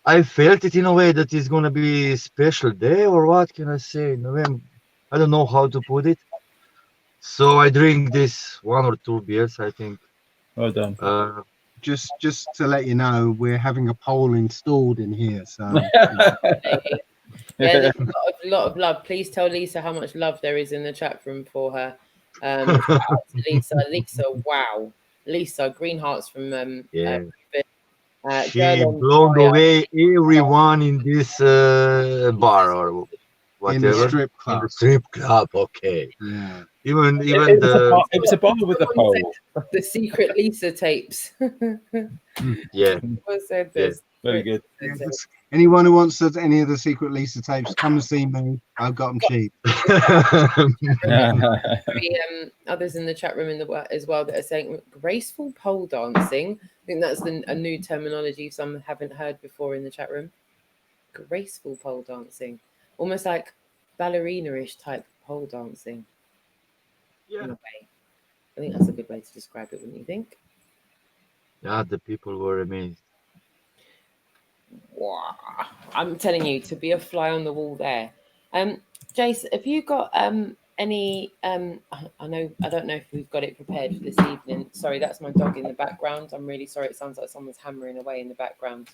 [SPEAKER 2] I felt it in a way that it's gonna be a special day, or what can I say? I don't know how to put it. So I drink this 1 or 2 beers, I think.
[SPEAKER 7] Well done.
[SPEAKER 3] Just to let you know, we're having a poll installed in here. So
[SPEAKER 1] there's a lot of love. Please tell Lisa how much love there is in the chat room for her. Lisa, wow. Lisa, green hearts from
[SPEAKER 2] She
[SPEAKER 1] Gerlon
[SPEAKER 2] blown
[SPEAKER 1] Fire.
[SPEAKER 2] away everyone in this bar or whatever.
[SPEAKER 3] In the strip
[SPEAKER 2] In
[SPEAKER 3] club.
[SPEAKER 2] the strip club, okay.
[SPEAKER 3] Yeah.
[SPEAKER 2] Even
[SPEAKER 7] It was a bar with a
[SPEAKER 1] Someone
[SPEAKER 7] pole.
[SPEAKER 1] said the secret Lisa tapes.
[SPEAKER 2] yeah.
[SPEAKER 1] Someone said
[SPEAKER 2] Yeah.
[SPEAKER 1] this.
[SPEAKER 7] Very good.
[SPEAKER 3] Yeah, just anyone who wants any of the secret Lisa tapes, come and see me. I've got them cheap.
[SPEAKER 1] Others in the chat room as well that are saying graceful pole dancing. I think that's a new terminology some haven't heard before in the chat room. Graceful pole dancing, almost like ballerina-ish type pole dancing.
[SPEAKER 2] Yeah.
[SPEAKER 1] In a way. I think that's a good way to describe it, wouldn't you think?
[SPEAKER 2] Yeah, the people were amazed.
[SPEAKER 1] Wow. I'm telling you, to be a fly on the wall there. Jace, have you got any I don't know if we've got it prepared for this evening. Sorry, that's my dog in the background. I'm really sorry, it sounds like someone's hammering away in the background.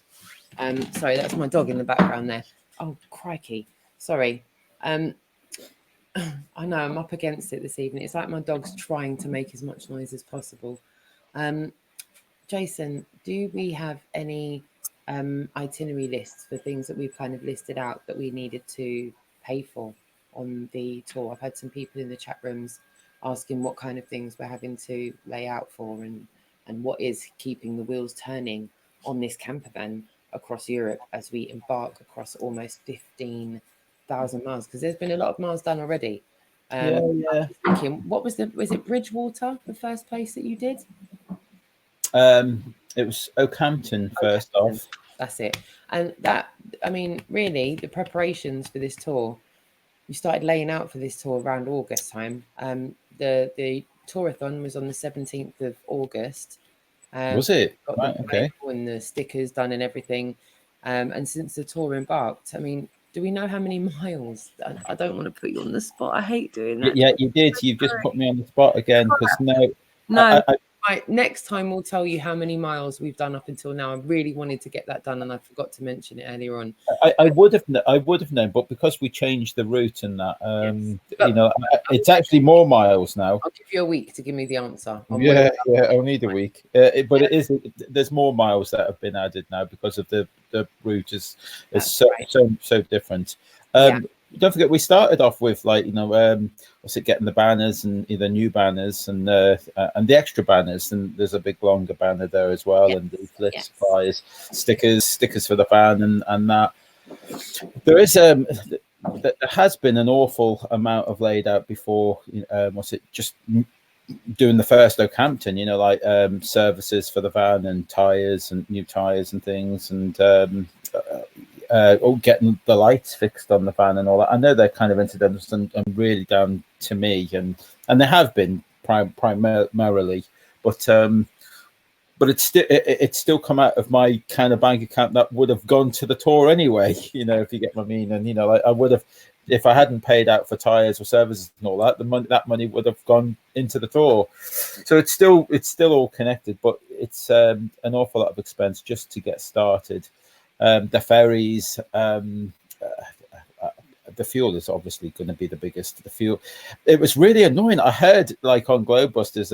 [SPEAKER 1] Sorry, that's my dog in the background there. Oh, crikey. Sorry. I know I'm up against it this evening. It's like my dog's trying to make as much noise as possible. Jason, do we have any itinerary lists for things that we've kind of listed out that we needed to pay for on the tour? I've had some people in the chat rooms asking what kind of things we're having to lay out for and what is keeping the wheels turning on this camper van across Europe as we embark across almost 15,000 miles, because there's been a lot of miles done already.
[SPEAKER 7] Yeah.
[SPEAKER 1] I was thinking, was it Bridgewater, the first place that you did?
[SPEAKER 7] It was Oakhampton first off.
[SPEAKER 1] That's it. And that, I mean, really, the preparations for this tour, we started laying out for this tour around August time. The tourathon was on the 17th of August.
[SPEAKER 7] Was it?
[SPEAKER 1] Got
[SPEAKER 7] Right,
[SPEAKER 1] the
[SPEAKER 7] okay.
[SPEAKER 1] and the stickers done and everything. And since the tour embarked, I mean, do we know how many miles? I don't want to put you on the spot. I hate doing that.
[SPEAKER 7] Yeah, you did. You've just put me on the spot again because
[SPEAKER 1] No.
[SPEAKER 7] I,
[SPEAKER 1] Right, next time we'll tell you how many miles we've done up until now. I really wanted to get that done, and I forgot to mention it earlier on.
[SPEAKER 7] I would have known, but because we changed the route and that, it's actually more miles now.
[SPEAKER 1] I'll give you a week to give me the answer.
[SPEAKER 7] Yeah, I'll need a week. But it is. There's more miles that have been added now because of the route is so different. Don't forget, we started off with getting the banners and either new banners and the extra banners, and there's a big longer banner there as well, and leaflets, supplies, stickers for the van, and that. There is there has been an awful amount of laid out before. Just doing the first Oakhampton, services for the van and tires and new tires and things, and getting the lights fixed on the van and all that. I know they're kind of incidental and really down to me, and they have been primarily, but it's still come out of my kind of bank account that would have gone to the tour anyway, if you get what I mean. And I would have, if I hadn't paid out for tires or services and all that, that money would have gone into the tour. So it's still all connected, but it's an awful lot of expense just to get started. The ferries, the fuel is obviously going to be the biggest. The fuel, it was really annoying. I heard on Globebusters,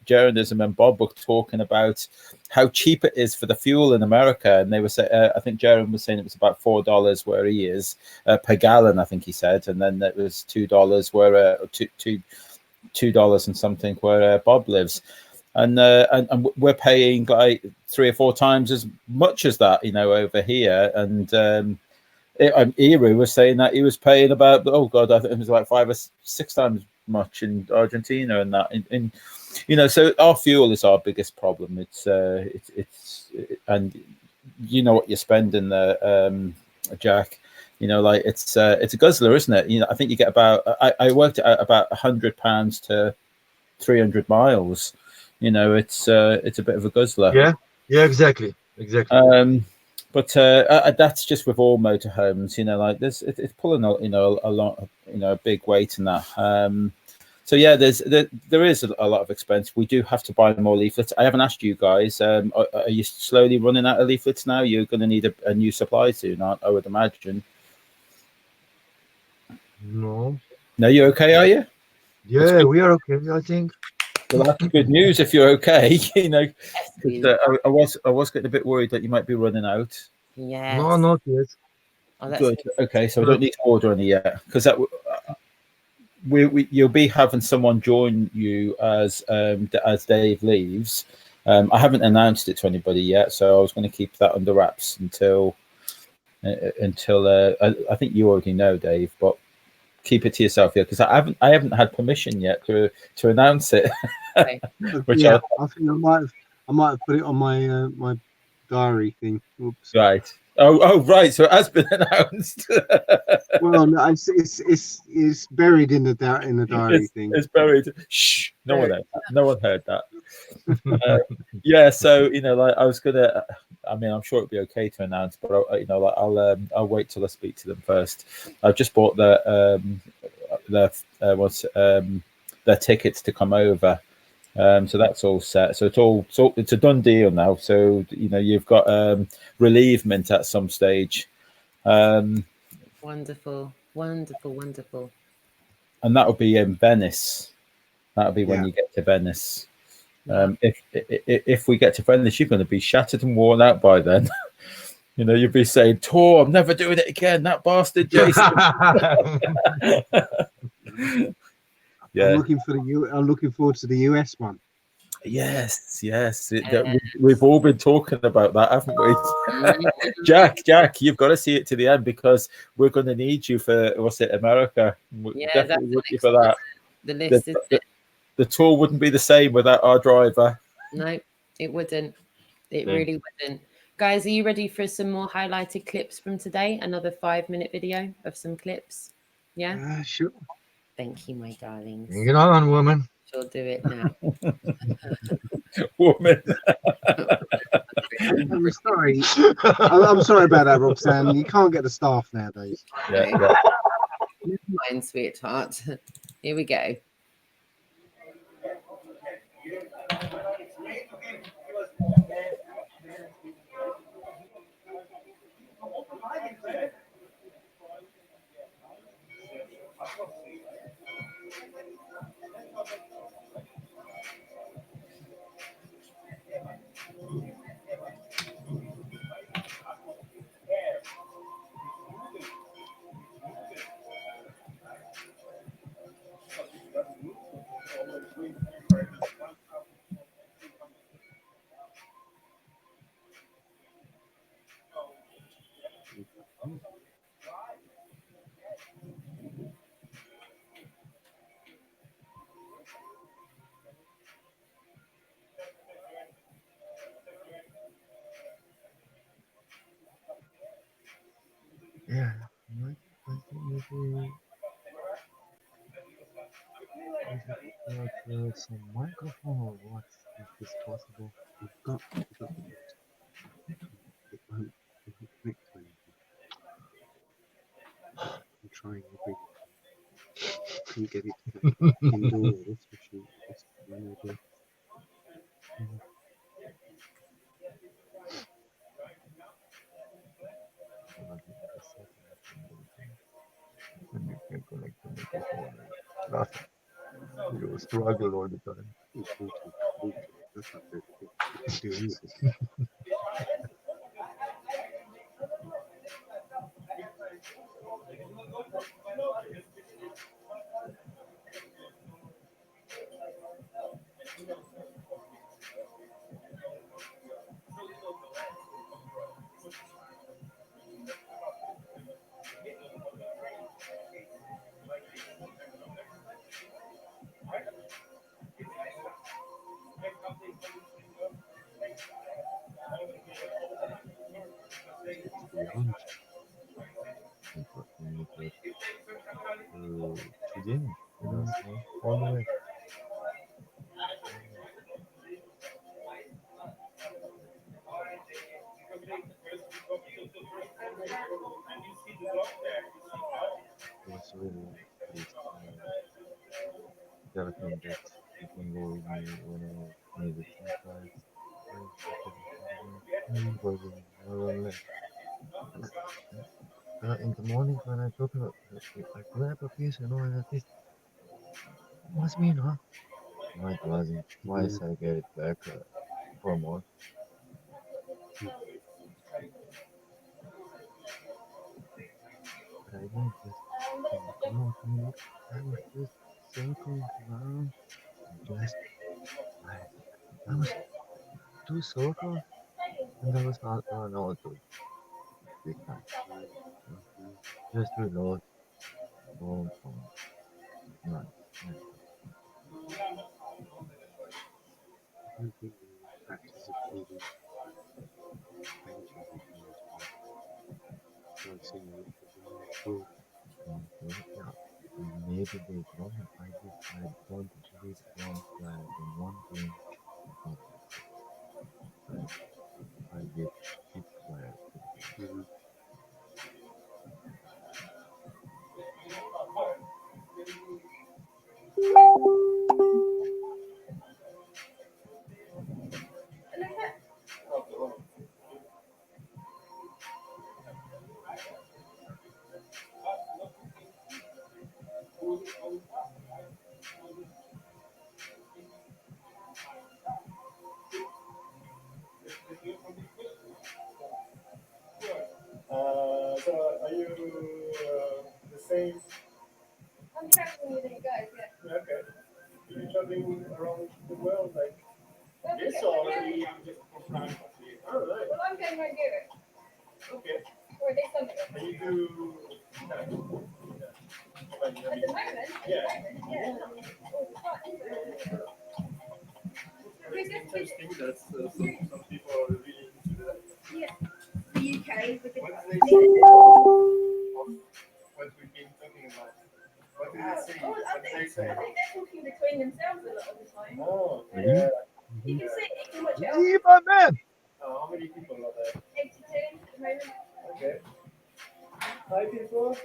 [SPEAKER 7] Jaronism and Bob were talking about how cheap it is for the fuel in America, and they were saying, I think Jaron was saying it was about $4 where he is per gallon, I think he said, and then it was $2 where $2 and something where Bob lives. And we're paying like 3 or 4 times as much as that, over here. And Eru was saying that he was paying about, I think it was like 5 or 6 times much in Argentina and that. So our fuel is our biggest problem. It's and what you're spending there, Jack. It's a guzzler, isn't it? I think you get about. I worked out about £100 to 300 miles. It's a bit of a guzzler.
[SPEAKER 2] Yeah, exactly.
[SPEAKER 7] But that's just with all motorhomes. It's pulling a lot, a big weight in that. So yeah, there is a lot of expense. We do have to buy more leaflets. I haven't asked you guys. Are you slowly running out of leaflets now? You're going to need a new supply soon, I would imagine.
[SPEAKER 2] No,
[SPEAKER 7] you're okay, are you?
[SPEAKER 2] Yeah, we are okay, I think.
[SPEAKER 7] Well, that's good news if you're okay.
[SPEAKER 1] Yes, for you.
[SPEAKER 7] I was getting a bit worried that you might be running out.
[SPEAKER 1] Yes.
[SPEAKER 2] No, not yet.
[SPEAKER 1] Oh, that's
[SPEAKER 7] Good. Okay, so I don't need to order any yet because that you'll be having someone join you as Dave leaves. I haven't announced it to anybody yet, so I was going to keep that under wraps until I think you already know, Dave, but keep it to yourself, yeah, because I haven't had permission yet to announce it.
[SPEAKER 1] Okay.
[SPEAKER 7] Which
[SPEAKER 3] Yeah, I think I might have put it on my my diary thing. Oops.
[SPEAKER 7] right. Oh, right. So it has been announced.
[SPEAKER 3] Well, no, it's buried in the diary thing.
[SPEAKER 7] It's buried. Shh. No one heard that. No one heard that. Yeah. So like I was gonna. I mean, I'm sure it'll be okay to announce, but I'll wait till I speak to them first. I've just bought their tickets to come over. So that's all set. So it's a done deal now. So you've got relievement at some stage.
[SPEAKER 1] Wonderful, wonderful, wonderful.
[SPEAKER 7] And that'll be in Venice. That'll be when you get to Venice. If we get to Venice, you're going to be shattered and worn out by then. You'll be saying, "Tor, I'm never doing it again. That bastard Jason."
[SPEAKER 3] I'm looking forward to the US one.
[SPEAKER 7] Yes. We've all been talking about that, haven't we? Jack, you've got to see it to the end because we're going to need you for America. Definitely need you for that.
[SPEAKER 1] The list is
[SPEAKER 7] the tour wouldn't be the same without our driver.
[SPEAKER 1] No, it wouldn't. It really wouldn't. Guys, are you ready for some more highlighted clips from today? Another 5-minute video of some clips. Yeah.
[SPEAKER 3] Sure.
[SPEAKER 1] Thank you, my darlings.
[SPEAKER 2] Bring it on, woman.
[SPEAKER 1] She'll do it now.
[SPEAKER 7] Woman.
[SPEAKER 3] I'm sorry. I'm sorry about that, Roxanne. You can't get the staff nowadays.
[SPEAKER 7] Yeah.
[SPEAKER 1] Never mind, sweetheart. Here we go.
[SPEAKER 2] Yeah. Some microphone or what? Is this possible?
[SPEAKER 3] I've got it won't connect to anything. I'm trying every. Couldn't get it to indoor. That's for sure. That's one of the.
[SPEAKER 2] And you can connect the microphone. Nothing. You struggle all the time.
[SPEAKER 3] Bluetooth. That's not good. It can do anything. To be honest, we need to dinner with us, no? All the way. It was really pleased. Everything that you can go with me when I needed some flights. In the morning when I took her, I grab a piece, and at least it was me, no? No, it wasn't. Twice I get it back.
[SPEAKER 2] for more. But I was just come on, I was just circling around, just I was two circles, and I was not, oh no, dude, this time, just reload, boom, boom, nice.
[SPEAKER 3] I don't think the practice of reading pages is used for noticing a lot of the truth.
[SPEAKER 2] Yeah, maybe they don't. I don't read one flag in one game. I get keep quiet.
[SPEAKER 3] Mhm.
[SPEAKER 6] So are you the same?
[SPEAKER 5] I'm traveling with you guys, yeah.
[SPEAKER 6] Okay. Are you traveling around the world like this, or are you just for France? Oh, right.
[SPEAKER 5] Well, I'm going to Nigeria.
[SPEAKER 6] Okay.
[SPEAKER 5] Or this Sunday.
[SPEAKER 6] And you do that?
[SPEAKER 5] At the moment?
[SPEAKER 6] Yeah.
[SPEAKER 5] Yeah.
[SPEAKER 6] It's interesting that some people are really into that.
[SPEAKER 5] Yeah. The UK.
[SPEAKER 6] What do they say of what we've been talking about? What do they say?
[SPEAKER 5] Oh,
[SPEAKER 6] What do they say?
[SPEAKER 5] I think they're talking between themselves a lot of the time.
[SPEAKER 6] Oh,
[SPEAKER 2] Really?
[SPEAKER 6] yeah.
[SPEAKER 5] You can see it, you can watch it on
[SPEAKER 2] Yeah, my man.
[SPEAKER 6] How many people are there?
[SPEAKER 5] 82 at the moment.
[SPEAKER 6] Okay. 5 people?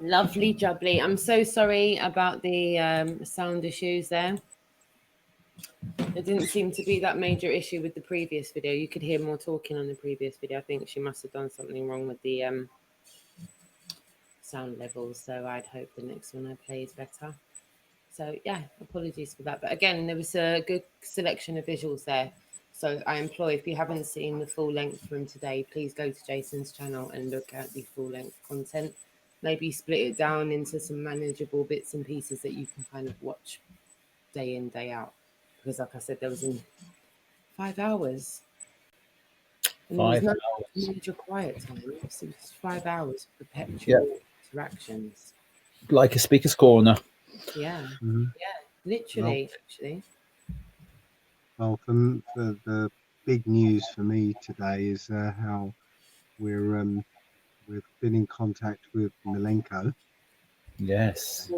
[SPEAKER 1] Lovely jubbly. I'm so sorry about the sound issues there. There didn't seem to be that major issue with the previous video. You could hear more talking on the previous video. I think she must have done something wrong with the sound levels. So I'd hope the next one I play is better. So yeah, apologies for that. But again, there was a good selection of visuals there. So I implore, if you haven't seen the full length from today, please go to Jason's channel and look at the full length content. Maybe split it down into some manageable bits and pieces that you can kind of watch day in, day out. Because like I said, there was in 5 hours. And there was no major quiet time. So it was 5 hours of perpetual interactions.
[SPEAKER 7] Like a speaker's corner.
[SPEAKER 1] Yeah.
[SPEAKER 3] Mhm.
[SPEAKER 1] Yeah, literally, actually.
[SPEAKER 3] Well, for the big news for me today is how we've been in contact with Milenko.
[SPEAKER 7] Yes.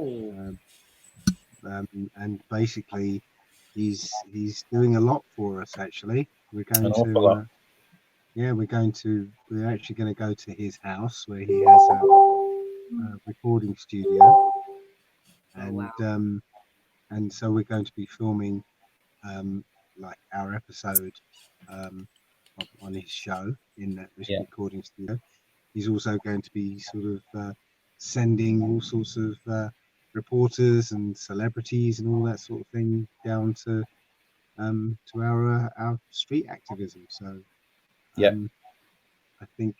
[SPEAKER 3] And basically he's doing a lot for us. Actually, we're going
[SPEAKER 7] An awful
[SPEAKER 3] to
[SPEAKER 7] lot.
[SPEAKER 3] we're actually going to go to his house where he has a recording studio, and so we're going to be filming like our episode on his show in this recording studio. He's also going to be sort of sending all sorts of reporters and celebrities and all that sort of thing down to our street activism. So I think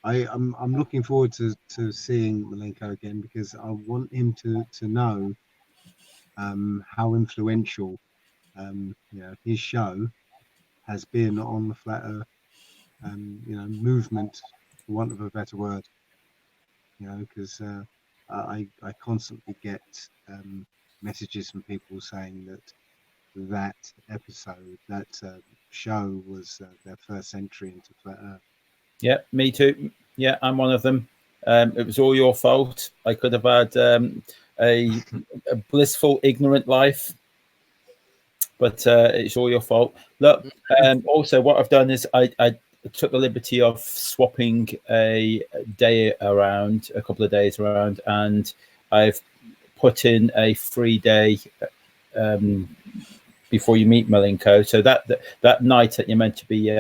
[SPEAKER 3] I'm looking forward to seeing Milenko again, because I want him to know how influential his show has been on the flat earth movement, for want of a better word. Because I constantly get messages from people saying that episode, that show was their first entry into flat earth.
[SPEAKER 7] Yeah, me too. Yeah, I'm one of them. It was all your fault. I could have had a blissful, ignorant life, but it's all your fault. Look, also what I've done is I took the liberty of swapping a couple of days around, and I've put in a 3-day before you meet Malenko. So that night that you're meant to be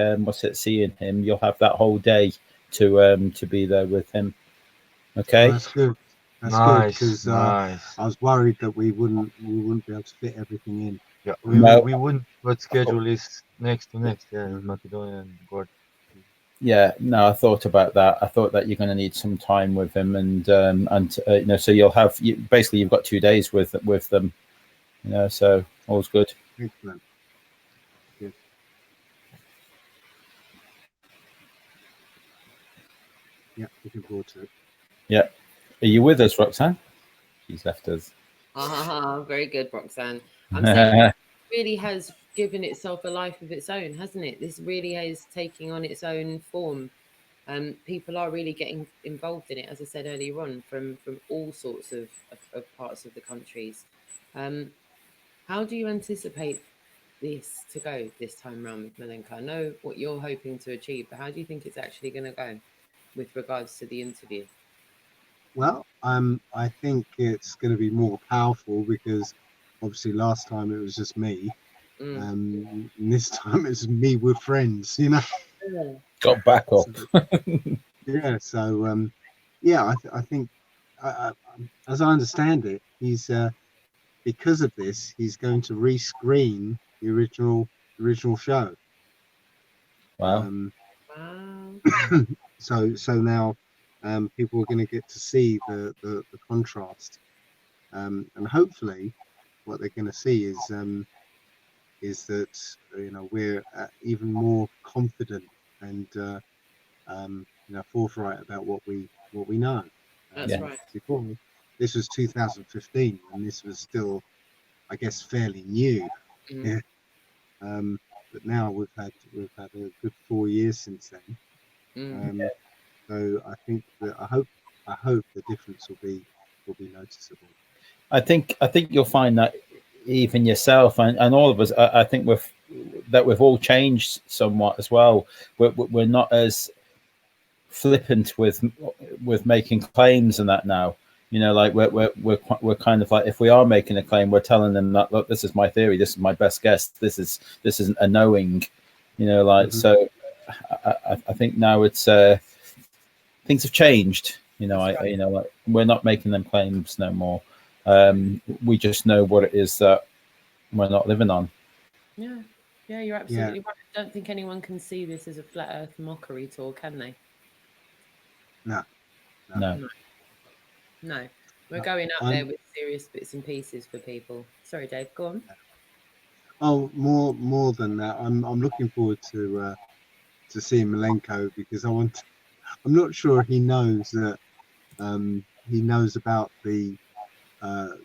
[SPEAKER 7] seeing him, you'll have that whole day to be there with him. Okay.
[SPEAKER 3] Well, that's good. That's good, because I was worried that we wouldn't be able to fit everything in.
[SPEAKER 2] Yeah,
[SPEAKER 7] No.
[SPEAKER 2] we wouldn't. But schedule is next to next. Yeah, Macedonia and God.
[SPEAKER 7] Yeah, no, I thought about that. I thought that you're going to need some time with him, and you know, so you'll have basically you've got 2 days with them, you know, so all's good.
[SPEAKER 3] Excellent. Good. Yeah, looking forward to it.
[SPEAKER 7] Yeah, are you with us, Roxanne? She's left us.
[SPEAKER 1] Very good, Roxanne. I'm saying it really has given itself a life of its own, hasn't it? This really is taking on its own form. People are really getting involved in it, as I said earlier on, from all sorts of parts of the countries. How do you anticipate this to go this time around with Malenko? I know what you're hoping to achieve, but how do you think it's actually going to go with regards to the interview?
[SPEAKER 3] Well, I think it's going to be more powerful, because obviously last time it was just me. And this time it's me with friends, you know.
[SPEAKER 7] Got back up.
[SPEAKER 3] Yeah, so yeah, I think as I understand it, he's because of this, he's going to rescreen the original show.
[SPEAKER 7] Wow.
[SPEAKER 1] Wow.
[SPEAKER 3] So now people are going to get to see the contrast, and hopefully what they're going to see is that, you know, we're even more confident and you know, forthright about what we know.
[SPEAKER 1] That's right.
[SPEAKER 3] Before, this was 2015, and this was still, I guess, fairly new. Yeah. But now we've had a good 4 years since then. So I think that I hope the difference will be noticeable.
[SPEAKER 7] I think you'll find that even yourself and all of us, I think we've all changed somewhat as well. We're not as flippant with making claims and that now. You know, like we're kind of like, if we are making a claim, we're telling them that, look, this is my theory, this is my best guess, this isn't a knowing. You know, like so. I think now it's things have changed. You know, you know, like, we're not making them claims no more. We just know what it is that we're not living on.
[SPEAKER 1] Yeah, you're absolutely right. I don't think anyone can see this as a flat Earth mockery tour, can they?
[SPEAKER 3] No.
[SPEAKER 1] We're going up there with serious bits and pieces for people. Sorry, Dave, go on.
[SPEAKER 3] Oh, more than that, I'm looking forward to seeing Malenko, because I'm not sure he knows that he knows about the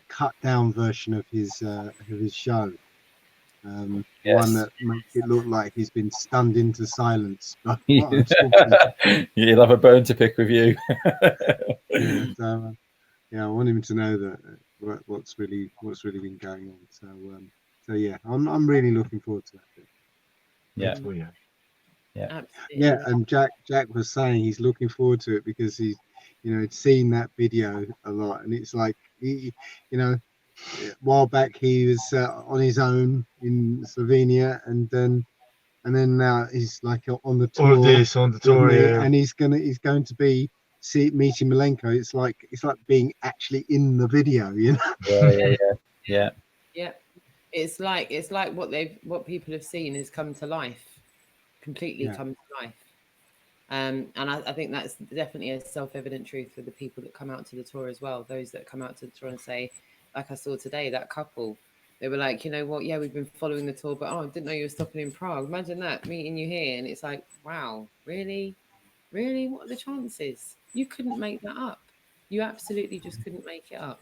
[SPEAKER 3] cut down version of his show. One that makes it look like he's been stunned into silence.
[SPEAKER 7] You'll have a bone to pick with you.
[SPEAKER 3] Yeah, so I want him to know that what's really been going on. So yeah, I'm really looking forward to that bit.
[SPEAKER 7] Yeah.
[SPEAKER 3] And Jack was saying he's looking forward to it because he's, you know, seen that video a lot, and it's like you know, a while back he was on his own in Slovenia, and then now he's like on the tour.
[SPEAKER 2] All this on the tour, yeah.
[SPEAKER 3] And he's going to be meeting Malenko. It's like being actually in the video, you know.
[SPEAKER 7] Yeah.
[SPEAKER 1] It's like what people have seen has come to life, completely come to life. And I think that's definitely a self-evident truth for the people that come out to the tour as well. Those that come out to the tour and say, like I saw today, that couple, they were like, you know what? Yeah, we've been following the tour, but I didn't know you were stopping in Prague. Imagine that, meeting you here. And it's like, wow, really? Really? What are the chances? You couldn't make that up. You absolutely just couldn't make it up.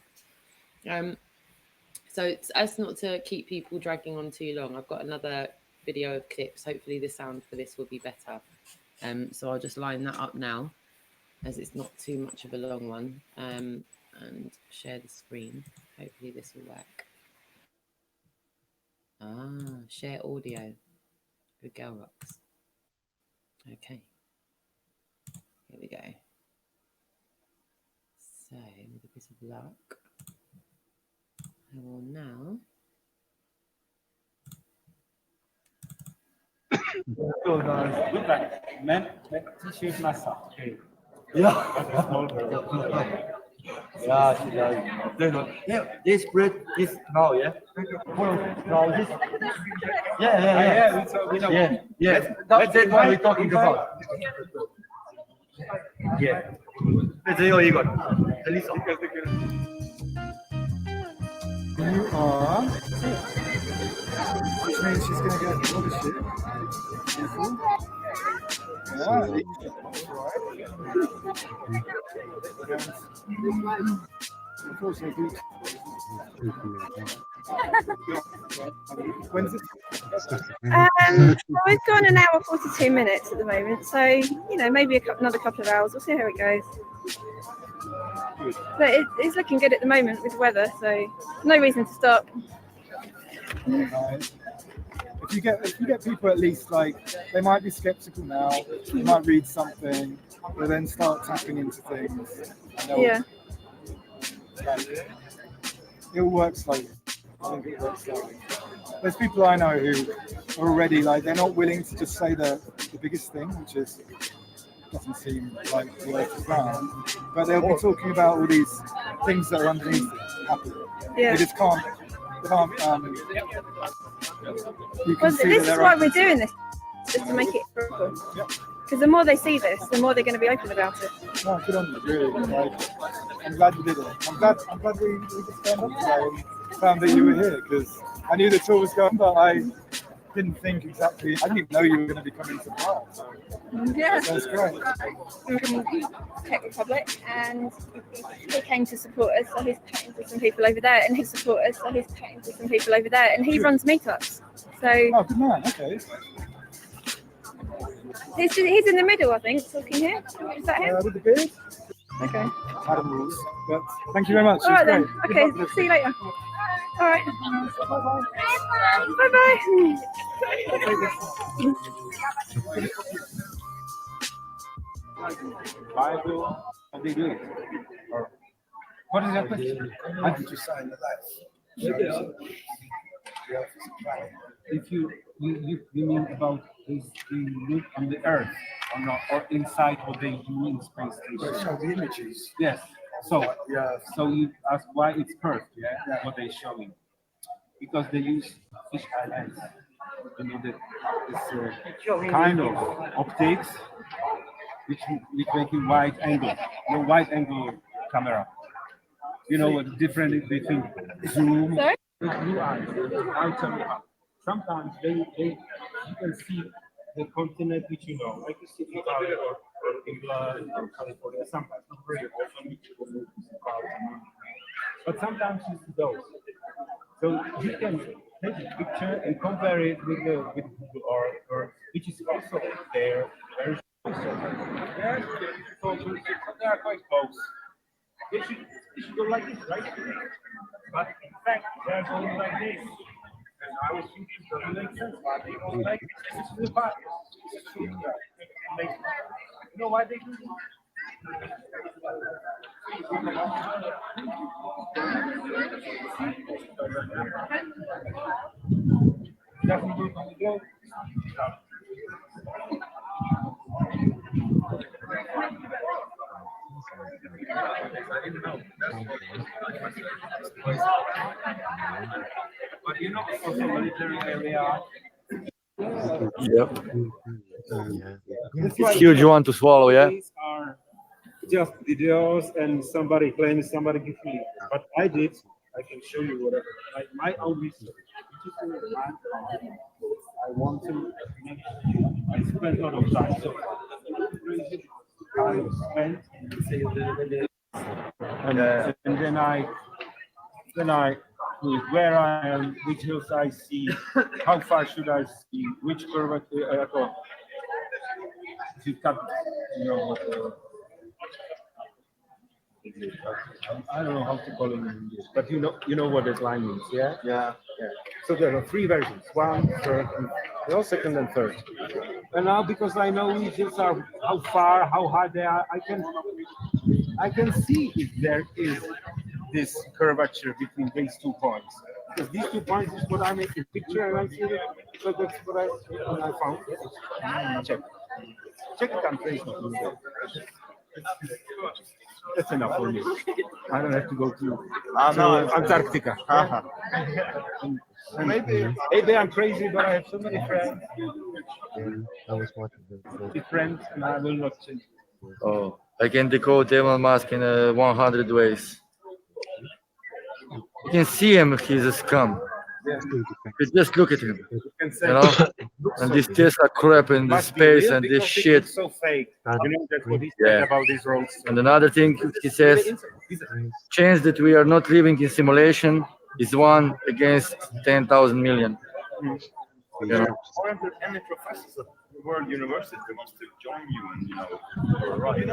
[SPEAKER 1] So it's as not to keep people dragging on too long. I've got another video of clips. Hopefully the sound for this will be better. So I'll just line that up now, as it's not too much of a long one, and share the screen. Hopefully this will work. Share audio. Good girl, Rox. Okay, here we go. So, with a bit of luck, I will now.
[SPEAKER 6] So nice. Look like men t-shirt massa. Okay.
[SPEAKER 2] Yeah.
[SPEAKER 6] Small girl.
[SPEAKER 2] Yeah, she does. Yeah, this spread is now, yeah? Now this. Yeah. That's what we're talking about. Yeah. That's your ego.
[SPEAKER 8] You are, which means she's going to get all the shit. Unfortunately, when's this?
[SPEAKER 9] Well, we've gone an hour 42 minutes at the moment, so you know, maybe another couple of hours. We'll see how it goes. But it's looking good at the moment with the weather, so no reason to stop.
[SPEAKER 8] If you get people at least like they might be skeptical now, they might read something, but then start tapping into things.
[SPEAKER 9] Yeah.
[SPEAKER 8] It'll work slowly. I think it works slowly. There's people I know who are already like they're not willing to just say the biggest thing, which is doesn't seem like the earth is round, but they'll be talking about all these things that are underneath it happen.
[SPEAKER 9] Yeah.
[SPEAKER 8] They just can't. You can
[SPEAKER 9] Well,
[SPEAKER 8] see
[SPEAKER 9] this
[SPEAKER 8] that
[SPEAKER 9] is why we're doing this, just to make it critical. Because the more they see this, the more they're going to be open about it.
[SPEAKER 8] No, good on you, really. Like, I'm glad you did it. I'm glad we just turned up today and found that you were here, because I knew the tour was going, but I didn't think exactly. I didn't even know you were going to be coming to the park. So
[SPEAKER 9] Yeah.
[SPEAKER 8] that's great.
[SPEAKER 9] We're from Czech Republic, and he came to support us, so he's chatting to some people over there, and he support us, so he's chatting to some people over there, and he runs meetups. So
[SPEAKER 8] oh, good man. Okay.
[SPEAKER 9] he's in the middle, I think, talking here. Is that him?
[SPEAKER 8] With the beard?
[SPEAKER 9] Okay.
[SPEAKER 8] Adam rules. But thank you very much.
[SPEAKER 9] All right then.
[SPEAKER 8] Great.
[SPEAKER 9] Okay. See you later. All right. Bye bye.
[SPEAKER 6] Bible, how do you do it? Or what is your question?
[SPEAKER 8] How did you sign the life?
[SPEAKER 6] If you mean about is the look on the earth or not, or inside what they do in space station?
[SPEAKER 8] Show the images.
[SPEAKER 6] Yes. So
[SPEAKER 8] Yeah.
[SPEAKER 6] so you ask why it's perfect, yeah? What they're showing. Because they use fisheye lens. You know that this kind of optics which make it wide angle. No wide angle camera. You know what different between zoom
[SPEAKER 9] Sorry?
[SPEAKER 6] with blue eyes. I'll tell you how. Sometimes you can see the continent which you know, like you see Italy or England or California. Sometimes not very often, but sometimes you see those. So you can take a picture and compare it with Google Earth, which is also there. Very yes, so they are quite close. They should go like this, right? But in fact, they are going like this. And I was thinking it doesn't make sense why they go like this. This is the part. You know why they do this? Doesn't work on the globe. But you know, also military area.
[SPEAKER 2] Yep. It's huge one to swallow, yeah?
[SPEAKER 6] These are just videos and somebody claims somebody gives me. But I did, I can show you whatever. Like my own research. I want to make sure I spent a lot of time. So I spent and then I where I am, which hills I see, how far should I see, which curve I go. If you cut, you know what I don't know how to call it in English, but you know what this line means, yeah?
[SPEAKER 2] Yeah.
[SPEAKER 6] So there are three versions: one, third, and second and third. And now because I know regions are how far, how high they are, I can see if there is this curvature between these 2 points. Because these 2 points is what I make in picture and I see it. So that's what I found. Check it on Facebook. That's enough for me. I don't have to go to Antarctica. Maybe I'm crazy, but I have so many friends.
[SPEAKER 2] That was what
[SPEAKER 6] Friends, and I will not change.
[SPEAKER 10] Oh, I can decode Elon Musk in 100 ways. You can see him, he's a scum. You just look at him, you know? And this Tesla crap in the space and this shit.
[SPEAKER 6] So fake. You know, that's what he said about these roads.
[SPEAKER 10] And another thing he says, chance that we are not living in simulation is 1 against 10,000 million. You know?
[SPEAKER 6] And the professors of the World University wants to join you and, you know, right.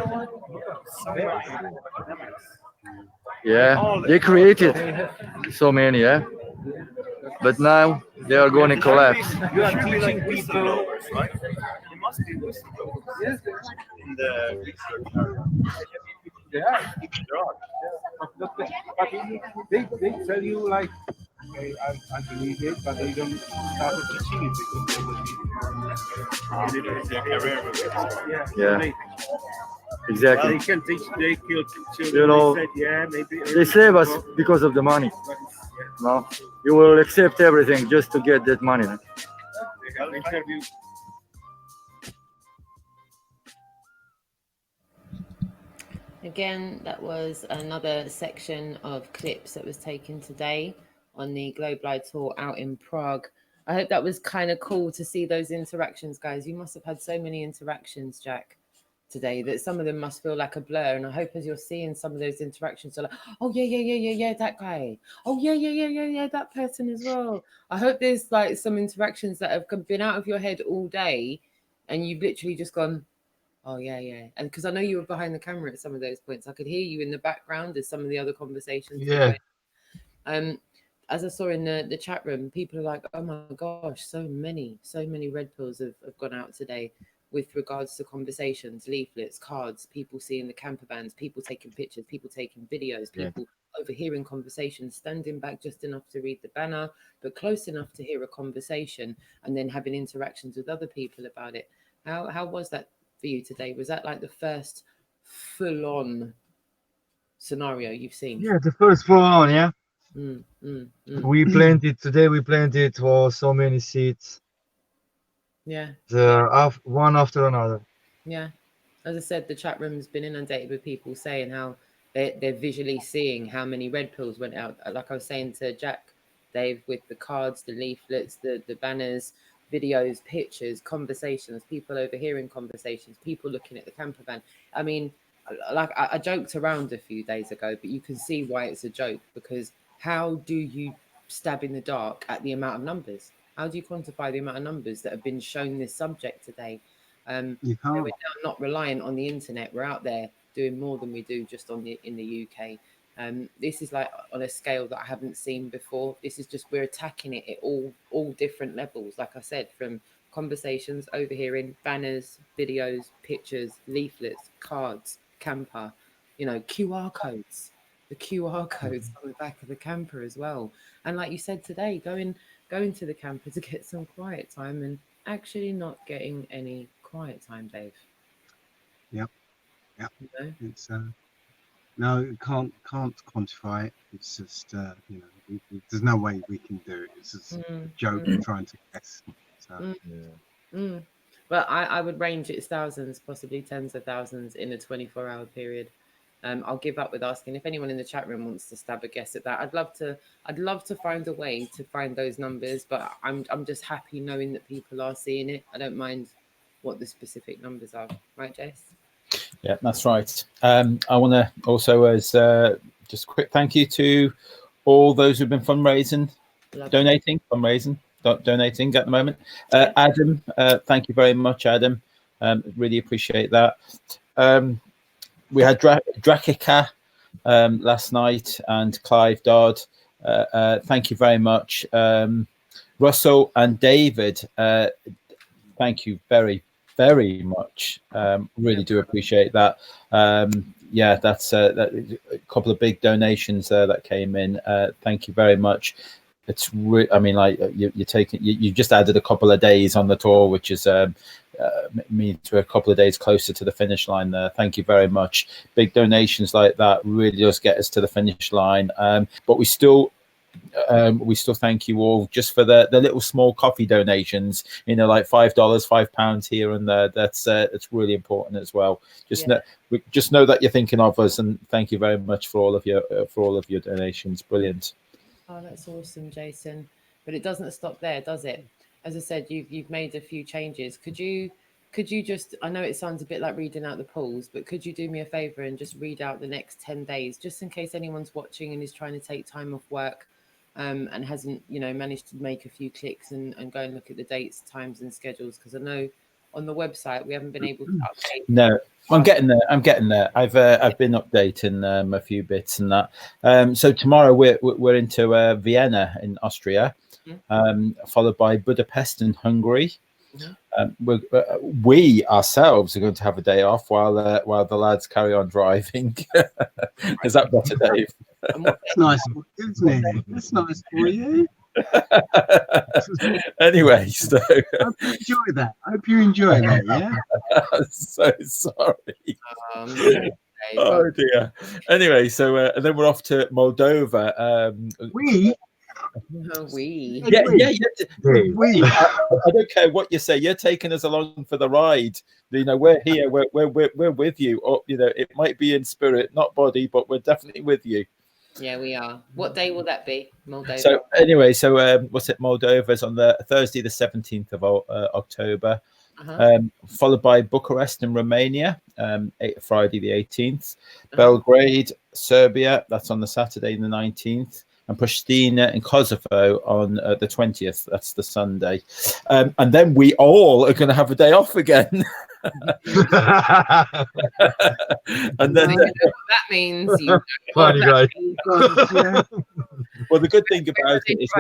[SPEAKER 10] Yeah, they created so many, yeah? But now they are going to collapse.
[SPEAKER 6] You are teaching people, right? You must be whistleblowers in the research area. Yeah, but they tell you like, okay, I believe it, but they don't start teaching it because they will be
[SPEAKER 10] Yeah, exactly.
[SPEAKER 6] They can teach, they kill children.
[SPEAKER 10] You know,
[SPEAKER 6] they said, yeah, maybe
[SPEAKER 10] they save us because of the money. No, you will accept everything just to get that money. No?
[SPEAKER 1] Again, that was another section of clips that was taken today on the Globebusters tour out in Prague. I hope that was kind of cool to see those interactions, guys. You must have had so many interactions, Jack, today, that some of them must feel like a blur. And I hope as you're seeing some of those interactions, you're like, oh, yeah, that guy. Oh, yeah, that person as well. I hope there's like some interactions that have been out of your head all day and you've literally just gone, oh, yeah. And because I know you were behind the camera at some of those points. I could hear you in the background as some of the other conversations.
[SPEAKER 2] Yeah.
[SPEAKER 1] As I saw in the chat room, people are like, oh, my gosh, so many red pills have gone out today with regards to conversations, leaflets, cards, people seeing the camper vans, people taking pictures, people taking videos, people overhearing conversations, standing back just enough to read the banner, but close enough to hear a conversation and then having interactions with other people about it. How was that for you today? Was that like the first full-on scenario you've seen?
[SPEAKER 2] Yeah, the first full on, yeah. We planted for so many seeds.
[SPEAKER 1] Yeah.
[SPEAKER 2] One after another.
[SPEAKER 1] Yeah. As I said, the chat room's been inundated with people saying how they're visually seeing how many red pills went out. Like I was saying to Jack, Dave, with the cards, the leaflets, the banners, videos, pictures, conversations, people overhearing conversations, people looking at the camper van. I mean, like I joked around a few days ago, but you can see why it's a joke, because how do you stab in the dark at the amount of numbers? How do you quantify the amount of numbers that have been shown this subject today?
[SPEAKER 3] You can't.
[SPEAKER 1] We're now not reliant on the internet. We're out there doing more than we do just in the UK. This is like on a scale that I haven't seen before. This is just, we're attacking it at all different levels. Like I said, from conversations, overhearing, banners, videos, pictures, leaflets, cards, camper, QR codes. The QR codes on the back of the camper as well. And like you said today, going to the camper to get some quiet time and actually not getting any quiet time, Dave.
[SPEAKER 3] Yep. It's no, you can't quantify it. It's just there's no way we can do it. It's just a joke trying to guess. So.
[SPEAKER 1] Well, I would range its thousands, possibly tens of thousands in a 24-hour period. I'll give up with asking if anyone in the chat room wants to stab a guess at that. I'd love to find a way to find those numbers, but I'm just happy knowing that people are seeing it. I don't mind what the specific numbers are, right, Jace?
[SPEAKER 7] Yeah, that's right. I want to also, as just a quick thank you to all those who've been donating at the moment. Adam, thank you very much, Adam. Really appreciate that. We had Drakika last night and Clive Dodd. Thank you very much. Russell and David, thank you very, very much. Really do appreciate that. Yeah, that's a couple of big donations there that came in. Thank you very much. It's I mean, like you're taking, you just added a couple of days on the tour, which is me to a couple of days closer to the finish line there. Thank you very much. Big donations like that really does get us to the finish line. But we still thank you all just for the little small coffee donations, you know, like $5, £5 here and there. That's it's really important as well. Just know that you're thinking of us, and thank you very much for all of your donations. Brilliant.
[SPEAKER 1] Oh, that's awesome, Jason. But it doesn't stop there, does it? As I said, you've made a few changes. Could you just, I know it sounds a bit like reading out the polls, but could you do me a favor and just read out the next 10 days, just in case anyone's watching and is trying to take time off work and hasn't, you know, managed to make a few clicks and go and look at the dates, times and schedules? Because I know on the website we haven't been able to update.
[SPEAKER 7] No, I'm getting there. I've been updating a few bits and that. So tomorrow we're into Vienna in Austria, followed by Budapest in Hungary. We ourselves are going to have a day off while the lads carry on driving. Is that better, Dave?
[SPEAKER 3] That's nice, isn't it? That's nice for you.
[SPEAKER 7] Anyway, so
[SPEAKER 3] I hope you enjoy that. I hope you enjoy that. Yeah.
[SPEAKER 7] I'm so sorry. Oh dear. Anyway, so and then we're off to Moldova. Yeah. I don't care what you say. You're taking us along for the ride. You know, we're here. We're with you. Or, you know, it might be in spirit, not body, but we're definitely with you.
[SPEAKER 1] Yeah, we are. What day will that be, Moldova?
[SPEAKER 7] So anyway, what's it? Moldova's on the Thursday, the 17th of October, followed by Bucharest in Romania, Friday the 18th, Belgrade, Serbia. That's on the Saturday the 19th. And Pristina in Kosovo on the 20th. That's the Sunday. And then we all are going to have a day off again. And then
[SPEAKER 1] that means you
[SPEAKER 2] funny guy.
[SPEAKER 7] Well, the good thing about it as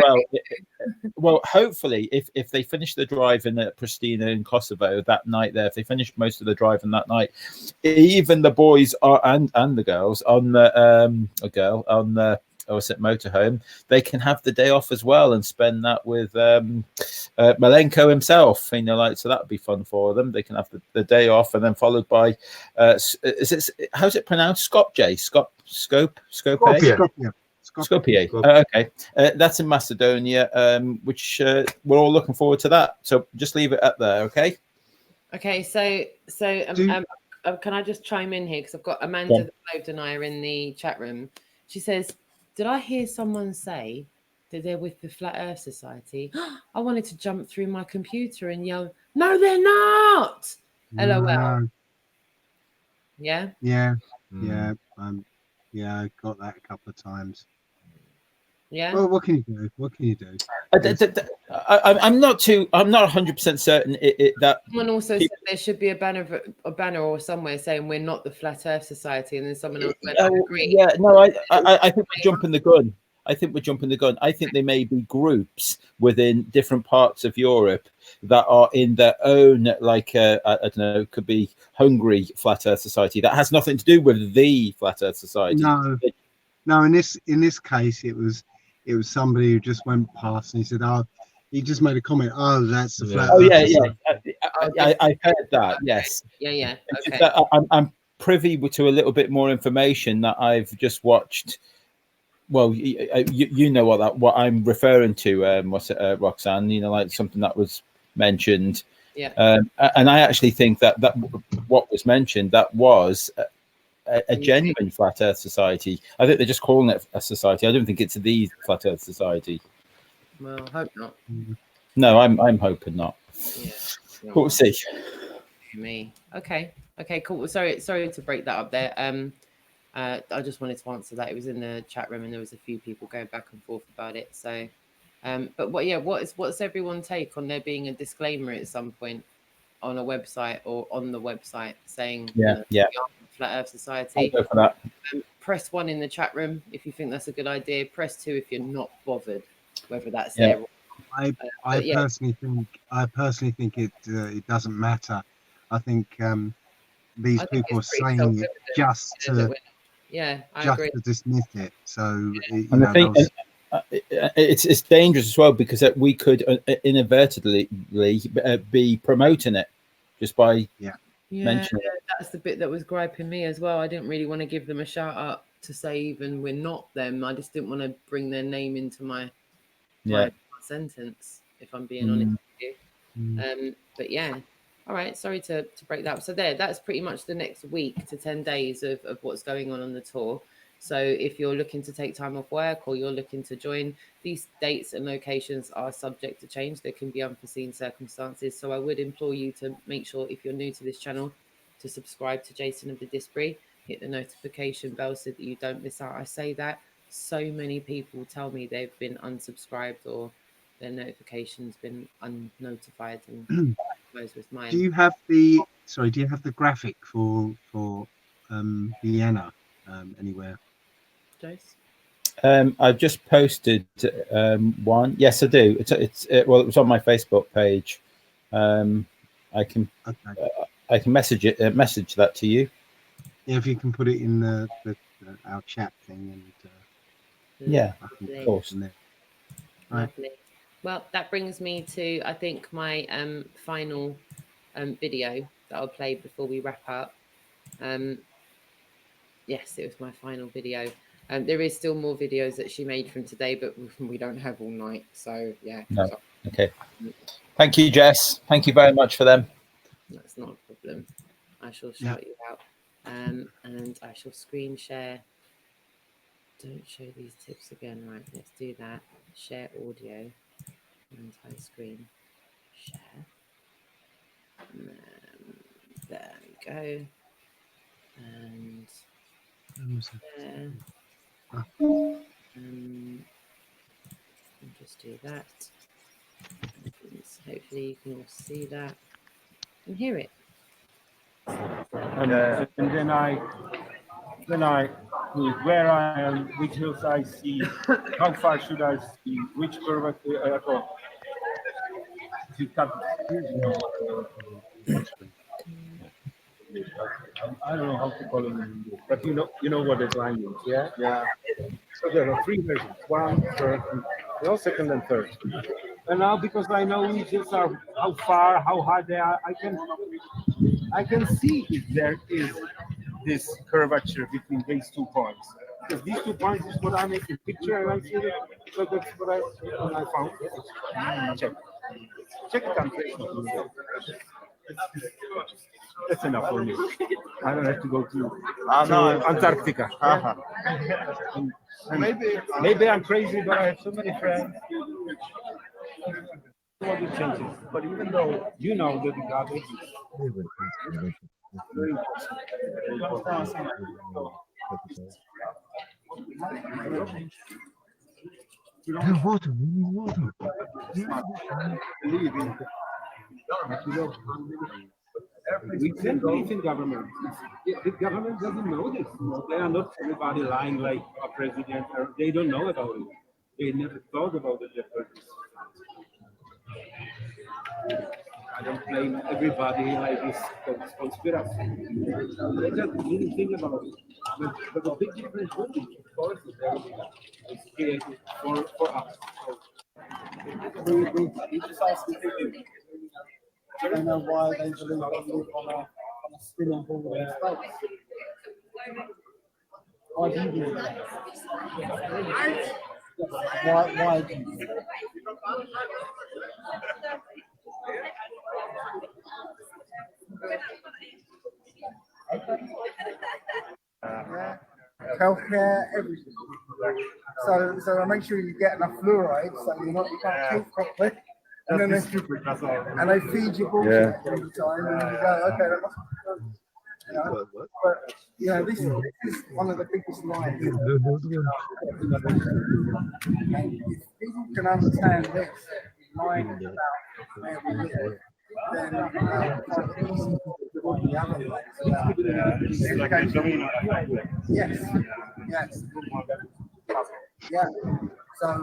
[SPEAKER 7] well, hopefully if they finish the drive in Pristina in Kosovo that night there, if they finish most of the drive in that night, even the boys are and the girls on the motorhome, they can have the day off as well and spend that with Malenko himself, you know, like, so that would be fun for them. They can have the day off, and then followed by how's it pronounced? Skopje. Okay, that's in Macedonia, which we're all looking forward to that. So just leave it at there, okay?
[SPEAKER 1] Okay, so can I just chime in here, because I've got Amanda the Denier in the chat room. She says, did I hear someone say that they're with the Flat Earth Society? I wanted to jump through my computer and yell, no, they're not! LOL. Yeah?
[SPEAKER 3] Yeah. I got that a couple of times.
[SPEAKER 1] Yeah.
[SPEAKER 3] Well, what can you do? What can you do?
[SPEAKER 7] I'm not 100% certain that
[SPEAKER 1] someone also said there should be a banner or somewhere saying we're not the Flat Earth Society, and then someone else went, I agree.
[SPEAKER 7] Yeah, no, I think we're jumping the gun. I think there may be groups within different parts of Europe that are in their own, like I don't know, could be Hungary Flat Earth Society that has nothing to do with the Flat Earth Society.
[SPEAKER 3] No. In this case, it was somebody who just went past and he said, "Oh," he just made a comment. "Oh, that's the Flat Earth Society."
[SPEAKER 7] I heard that. Yes.
[SPEAKER 1] Yeah. Okay.
[SPEAKER 7] I'm privy to a little bit more information that I've just watched. Well, you know what I'm referring to, Roxanne? You know, like something that was mentioned.
[SPEAKER 1] Yeah.
[SPEAKER 7] And I actually think that what was mentioned, that was a genuine Flat Earth Society. I think they're just calling it a society. I don't think it's the Flat Earth Society.
[SPEAKER 1] Well, I hope not.
[SPEAKER 7] No, I'm hoping not.
[SPEAKER 1] Yeah.
[SPEAKER 7] But we'll see.
[SPEAKER 1] Me. Okay, cool. Sorry to break that up there. I just wanted to answer that. It was in the chat room and there was a few people going back and forth about it. So, but what's everyone's take on there being a disclaimer at some point on a website or on the website saying, Flat Earth Society?
[SPEAKER 7] I'll go for that.
[SPEAKER 1] Press 1 in the chat room if you think that's a good idea. Press 2 if you're not bothered, whether that's there.
[SPEAKER 3] I personally think it doesn't matter. I think these
[SPEAKER 1] I think
[SPEAKER 3] people are
[SPEAKER 1] it's pretty
[SPEAKER 3] saying it
[SPEAKER 1] self-evident,
[SPEAKER 3] just
[SPEAKER 1] you know, that
[SPEAKER 3] to
[SPEAKER 1] we're yeah, I
[SPEAKER 3] just
[SPEAKER 1] agree.
[SPEAKER 3] to dismiss it. So you
[SPEAKER 7] And
[SPEAKER 3] know,
[SPEAKER 7] I think it's dangerous as well, because we could inadvertently be promoting it just by mentioning it.
[SPEAKER 1] That's the bit that was griping me as well. I didn't really want to give them a shout out to say even we're not them. I just didn't want to bring their name into my sentence, if I'm being honest with you. But yeah, all right, sorry to break that up. So that's pretty much the next week to 10 days of what's going on the tour. So if you're looking to take time off work or you're looking to join, these dates and locations are subject to change. There can be unforeseen circumstances. So I would implore you to make sure, if you're new to this channel, to subscribe to Jason of the Disbury, hit the notification bell so that you don't miss out. I say that so many people tell me they've been unsubscribed or their notifications been unnotified, and goes with mine.
[SPEAKER 3] do you have the graphic for Vienna anywhere?
[SPEAKER 1] Jace?
[SPEAKER 7] I've just posted one. Yes, I do. It was on my Facebook page. I can message that to you.
[SPEAKER 3] Yeah, if you can put it in our chat thing, and
[SPEAKER 7] yeah, of course.
[SPEAKER 1] Lovely. Well, that brings me to, I think, my final video that I'll play before we wrap up. Yes, it was my final video. There is still more videos that she made from today, but we don't have all night. So, yeah.
[SPEAKER 7] No. Okay. Thank you, Jess. Thank you very much for them.
[SPEAKER 1] That's not a problem. I shall shout you out. And I shall screen share. Don't show these tips again. Right, let's do that. Share audio. Anti-screen. Share. There we go. And there. I'll just do that. Hopefully you can all see that and hear it.
[SPEAKER 6] And then I where I am, which hills I see, how far should I see, which curve I don't know how to call it in English, but you know what the line is, yeah? Yeah. So there are three versions, one, third, second and third. And now, because I know which hills are how far, how high they are, I can see if there is this curvature between these 2 points. Because these 2 points is what I make a picture and I see it. So that's what I found. Check it out. That's enough for me. I don't have to go to Antarctica. And maybe I'm crazy, but I have so many friends. What it changes. But even though you know that the garbage is very important.
[SPEAKER 2] Water, we need water.
[SPEAKER 6] We can believe in government. The government doesn't know this. They are not everybody lying like a president. They don't know about it. They never thought about it. I don't blame everybody like this conspiracy. They just didn't think about it. But the big difference would be, of course, is created for us.
[SPEAKER 5] We just asked the people. I don't know why they believe we live on a spinning ball in space. Why do you believe that? Why do you believe that? Healthcare, everything. So I make sure you get enough fluoride so you can't think properly. And then they feed you bullshit every time, and you go, okay, that must be good. You know? But this is one of the biggest lies. And if people can understand this, lying about where we live, then the other lies about yes. Yeah. So, as I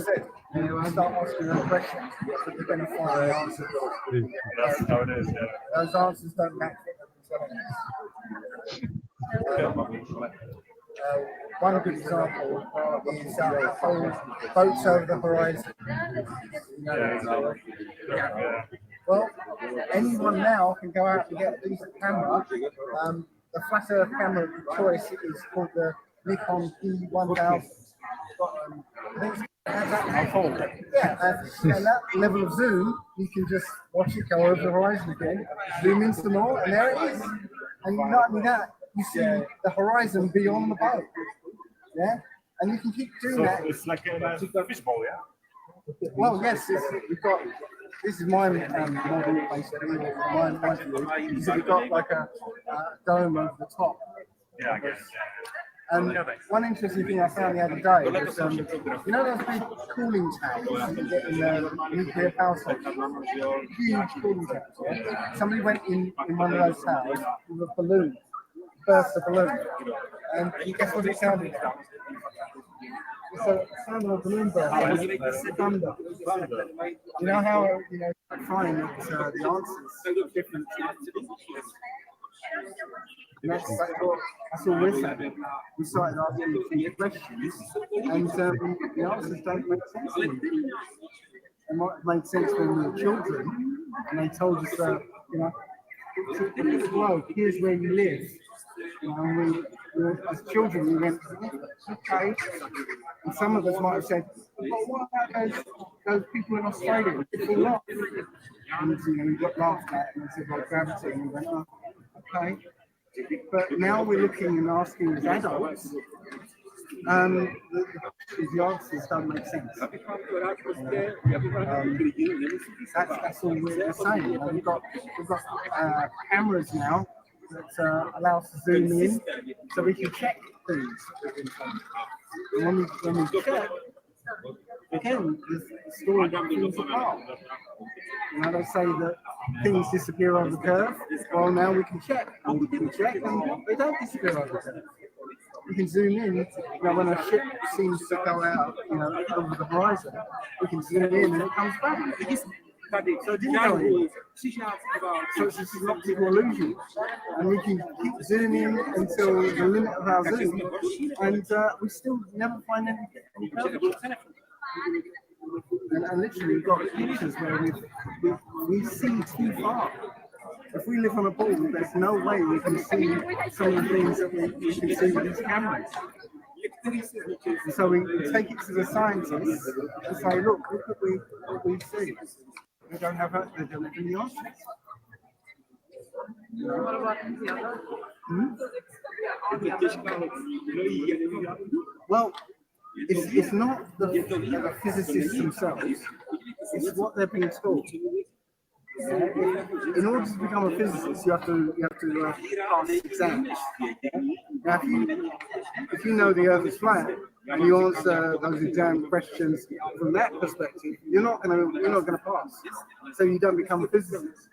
[SPEAKER 5] said, when you start asking them questions, you're going to find the answers.
[SPEAKER 6] That's how it is.
[SPEAKER 5] Those answers don't match what they're telling us. One good example is the whole boats over the horizon. Well, anyone now can go out and get a decent camera. The flat earth camera of choice is called the Nikon D1000. And that level of zoom, you can just watch it go over the horizon again, zoom in some more, and there it is. And not only that, you see the horizon beyond the boat. Yeah, and you can keep doing that.
[SPEAKER 6] It's like a fishbowl, yeah?
[SPEAKER 5] Well, yes, we've got. This is my model, basically. My view. So we've got like a dome over the top.
[SPEAKER 6] Yeah, I guess.
[SPEAKER 5] And one interesting thing I found the other day was, you know those big cooling tanks you get in the nuclear power station? Huge cooling tanks. Yeah? Somebody went in one of those towers with a balloon, burst a balloon, and guess what it sounded like? So the sound of a balloon burst was thunder. You know how find that the answers are different. And that's all we're saying. We started asking these questions, and the answers don't make sense to me. It might have made sense when we were children, and they told us, well, here's where you live. And as children, we went, okay. And some of us might have said, well, what about those people in Australia? People laugh. And we got laughed at, and they said, well, gravity. And we went, oh, okay. But now we're looking and asking as adults, the answers don't make sense. That's all we're saying. We've got cameras now that allow us to zoom in, so we can check things. And when we check, again, the story falls apart. They say that things disappear on the curve. Well, now we can check, and they don't disappear on the curve. We can zoom in. When a ship seems to go out, over the horizon, we can zoom in and it comes back. So it didn't go in. So it's just an optical illusion, and we can keep zooming until the limit of our zoom, and we still never find any curvature. And literally, we've got pictures where we see too far. If we live on a ball, there's no way we can see some of the things that we can see with these cameras. And so we take it to the scientists and say, look what we see. They don't have any answers.
[SPEAKER 11] What about the other?
[SPEAKER 5] Well, it's not the physicists themselves, it's what they're being taught. In order to become a physicist, you have to pass exams. Now, if you know the Earth is flat and you answer those exam questions from that perspective, you're not going to pass. So you don't become a physicist.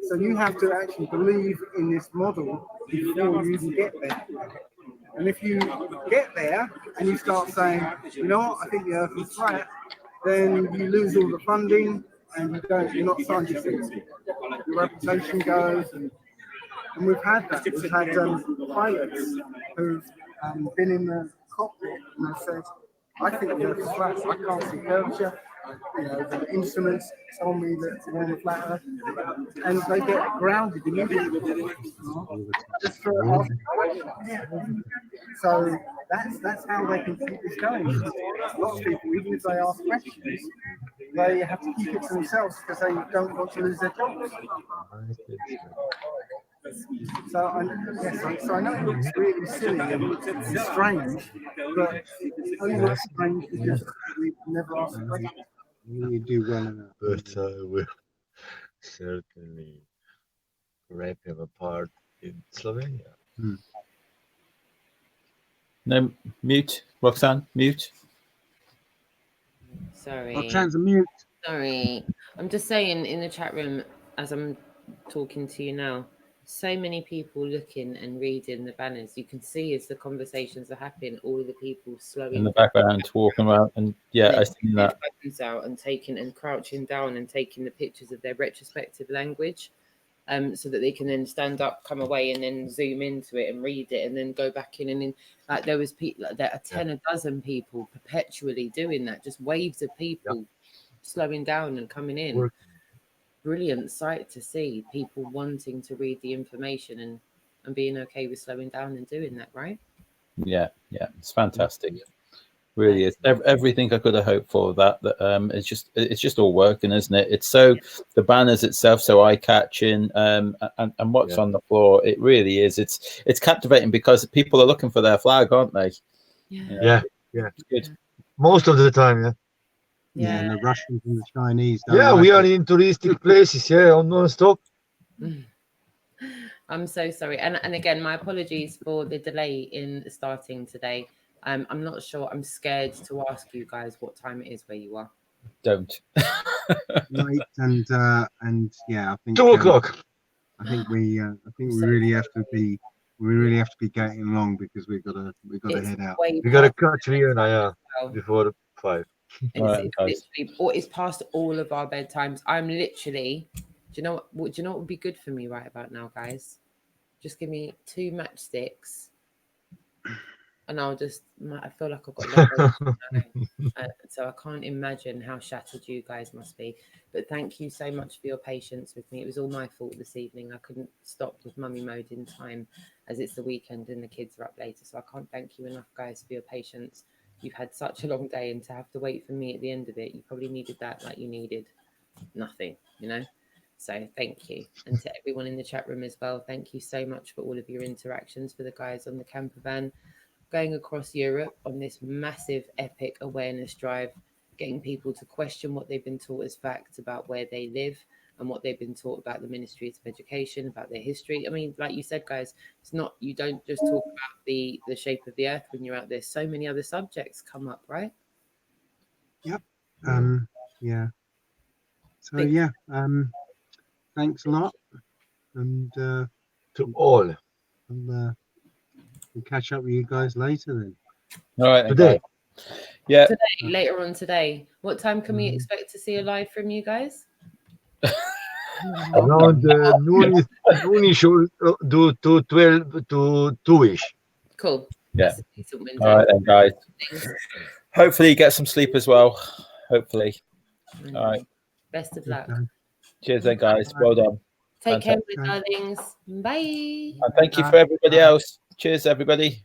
[SPEAKER 5] So you have to actually believe in this model before you even get there. And if you get there and you start saying, you know what, I think the Earth is flat, then you lose all the funding and you're not scientists. Your reputation goes, and we've had that. We've had pilots who've been in the cockpit and they've said, I think the Earth is flat, I can't see curvature. The instruments tell me that we're on the flat Earth, and they get grounded immediately. Just for asking questions. So that's how they can keep this going. Lots of people, even if they ask questions, they have to keep it to themselves because they don't want to lose their jobs. So I know it looks really silly and strange, but it only looks strange because we never asked questions.
[SPEAKER 3] You do well enough.
[SPEAKER 2] But we'll certainly rip him apart in Slovenia.
[SPEAKER 7] No, mute. Roxanne, mute.
[SPEAKER 1] Sorry.
[SPEAKER 3] Roxanne's a mute.
[SPEAKER 1] Sorry. I'm just saying in the chat room as I'm talking to you now, so many people looking and reading the banners. You can see as the conversations are happening, all of the people slowing
[SPEAKER 7] in the background, walking around, and yeah, I seen that.
[SPEAKER 1] Buttons out and taking and crouching down and taking the pictures of their retrospective language, so that they can then stand up, come away, and then zoom into it and read it, and then go back in. And then, like, there was people, there are 10 a dozen people perpetually doing that, just waves of people slowing down and coming in. Brilliant sight to see, people wanting to read the information and being okay with slowing down and doing that, right?
[SPEAKER 7] Yeah, it's fantastic. Really is. Everything I could have hoped for. That it's just all working, isn't it? It's so the banners itself so eye catching, and what's on the floor. It really is. It's captivating because people are looking for their flag, aren't they?
[SPEAKER 2] Yeah.
[SPEAKER 7] It's good.
[SPEAKER 2] Most of the time,
[SPEAKER 3] Yeah, and the Russians and the Chinese.
[SPEAKER 2] we are in touristic places, non-stop.
[SPEAKER 1] I'm so sorry, and again, my apologies for the delay in starting today. I'm not sure. I'm scared to ask you guys what time it is where you are.
[SPEAKER 7] Don't.
[SPEAKER 3] Night and yeah, I think
[SPEAKER 2] 2 o'clock.
[SPEAKER 3] I think we really have to be getting along because we've got to head out.
[SPEAKER 2] We got to catch Vienna, before 5.
[SPEAKER 1] It's it's past all of our bedtimes. I'm literally. Do you know what would be good for me right about now, guys? Just give me 2 matchsticks, and I feel like I've got so I can't imagine how shattered you guys must be. But thank you so much for your patience with me. It was all my fault this evening. I couldn't stop with mummy mode in time, as it's the weekend and the kids are up later. So I can't thank you enough, guys, for your patience. You've had such a long day, and to have to wait for me at the end of it, you probably needed that like you needed nothing, So thank you. And to everyone in the chat room as well, thank you so much for all of your interactions, for the guys on the camper van going across Europe on this massive epic awareness drive, getting people to question what they've been taught as facts about where they live and what they've been taught about the ministries of education, about their history. I mean, like you said, guys, it's not, you don't just talk about the shape of the earth when you're out there. So many other subjects come up, right?
[SPEAKER 3] Yep. Yeah. So yeah. Thanks a lot, and
[SPEAKER 2] to all.
[SPEAKER 3] We'll catch up with you guys later then.
[SPEAKER 7] All right.
[SPEAKER 2] Today.
[SPEAKER 7] Yeah.
[SPEAKER 1] Today, later on today. What time can we expect to see a live from you guys?
[SPEAKER 2] Around noonish to 12 to 2ish.
[SPEAKER 1] Cool.
[SPEAKER 7] Yeah. All right then, guys. Hopefully you get some sleep as well. Hopefully. All right.
[SPEAKER 1] Best of luck.
[SPEAKER 7] Cheers then, guys. Well done.
[SPEAKER 1] Take care, my darlings. Bye.
[SPEAKER 7] And thank you for everybody else. Cheers, everybody.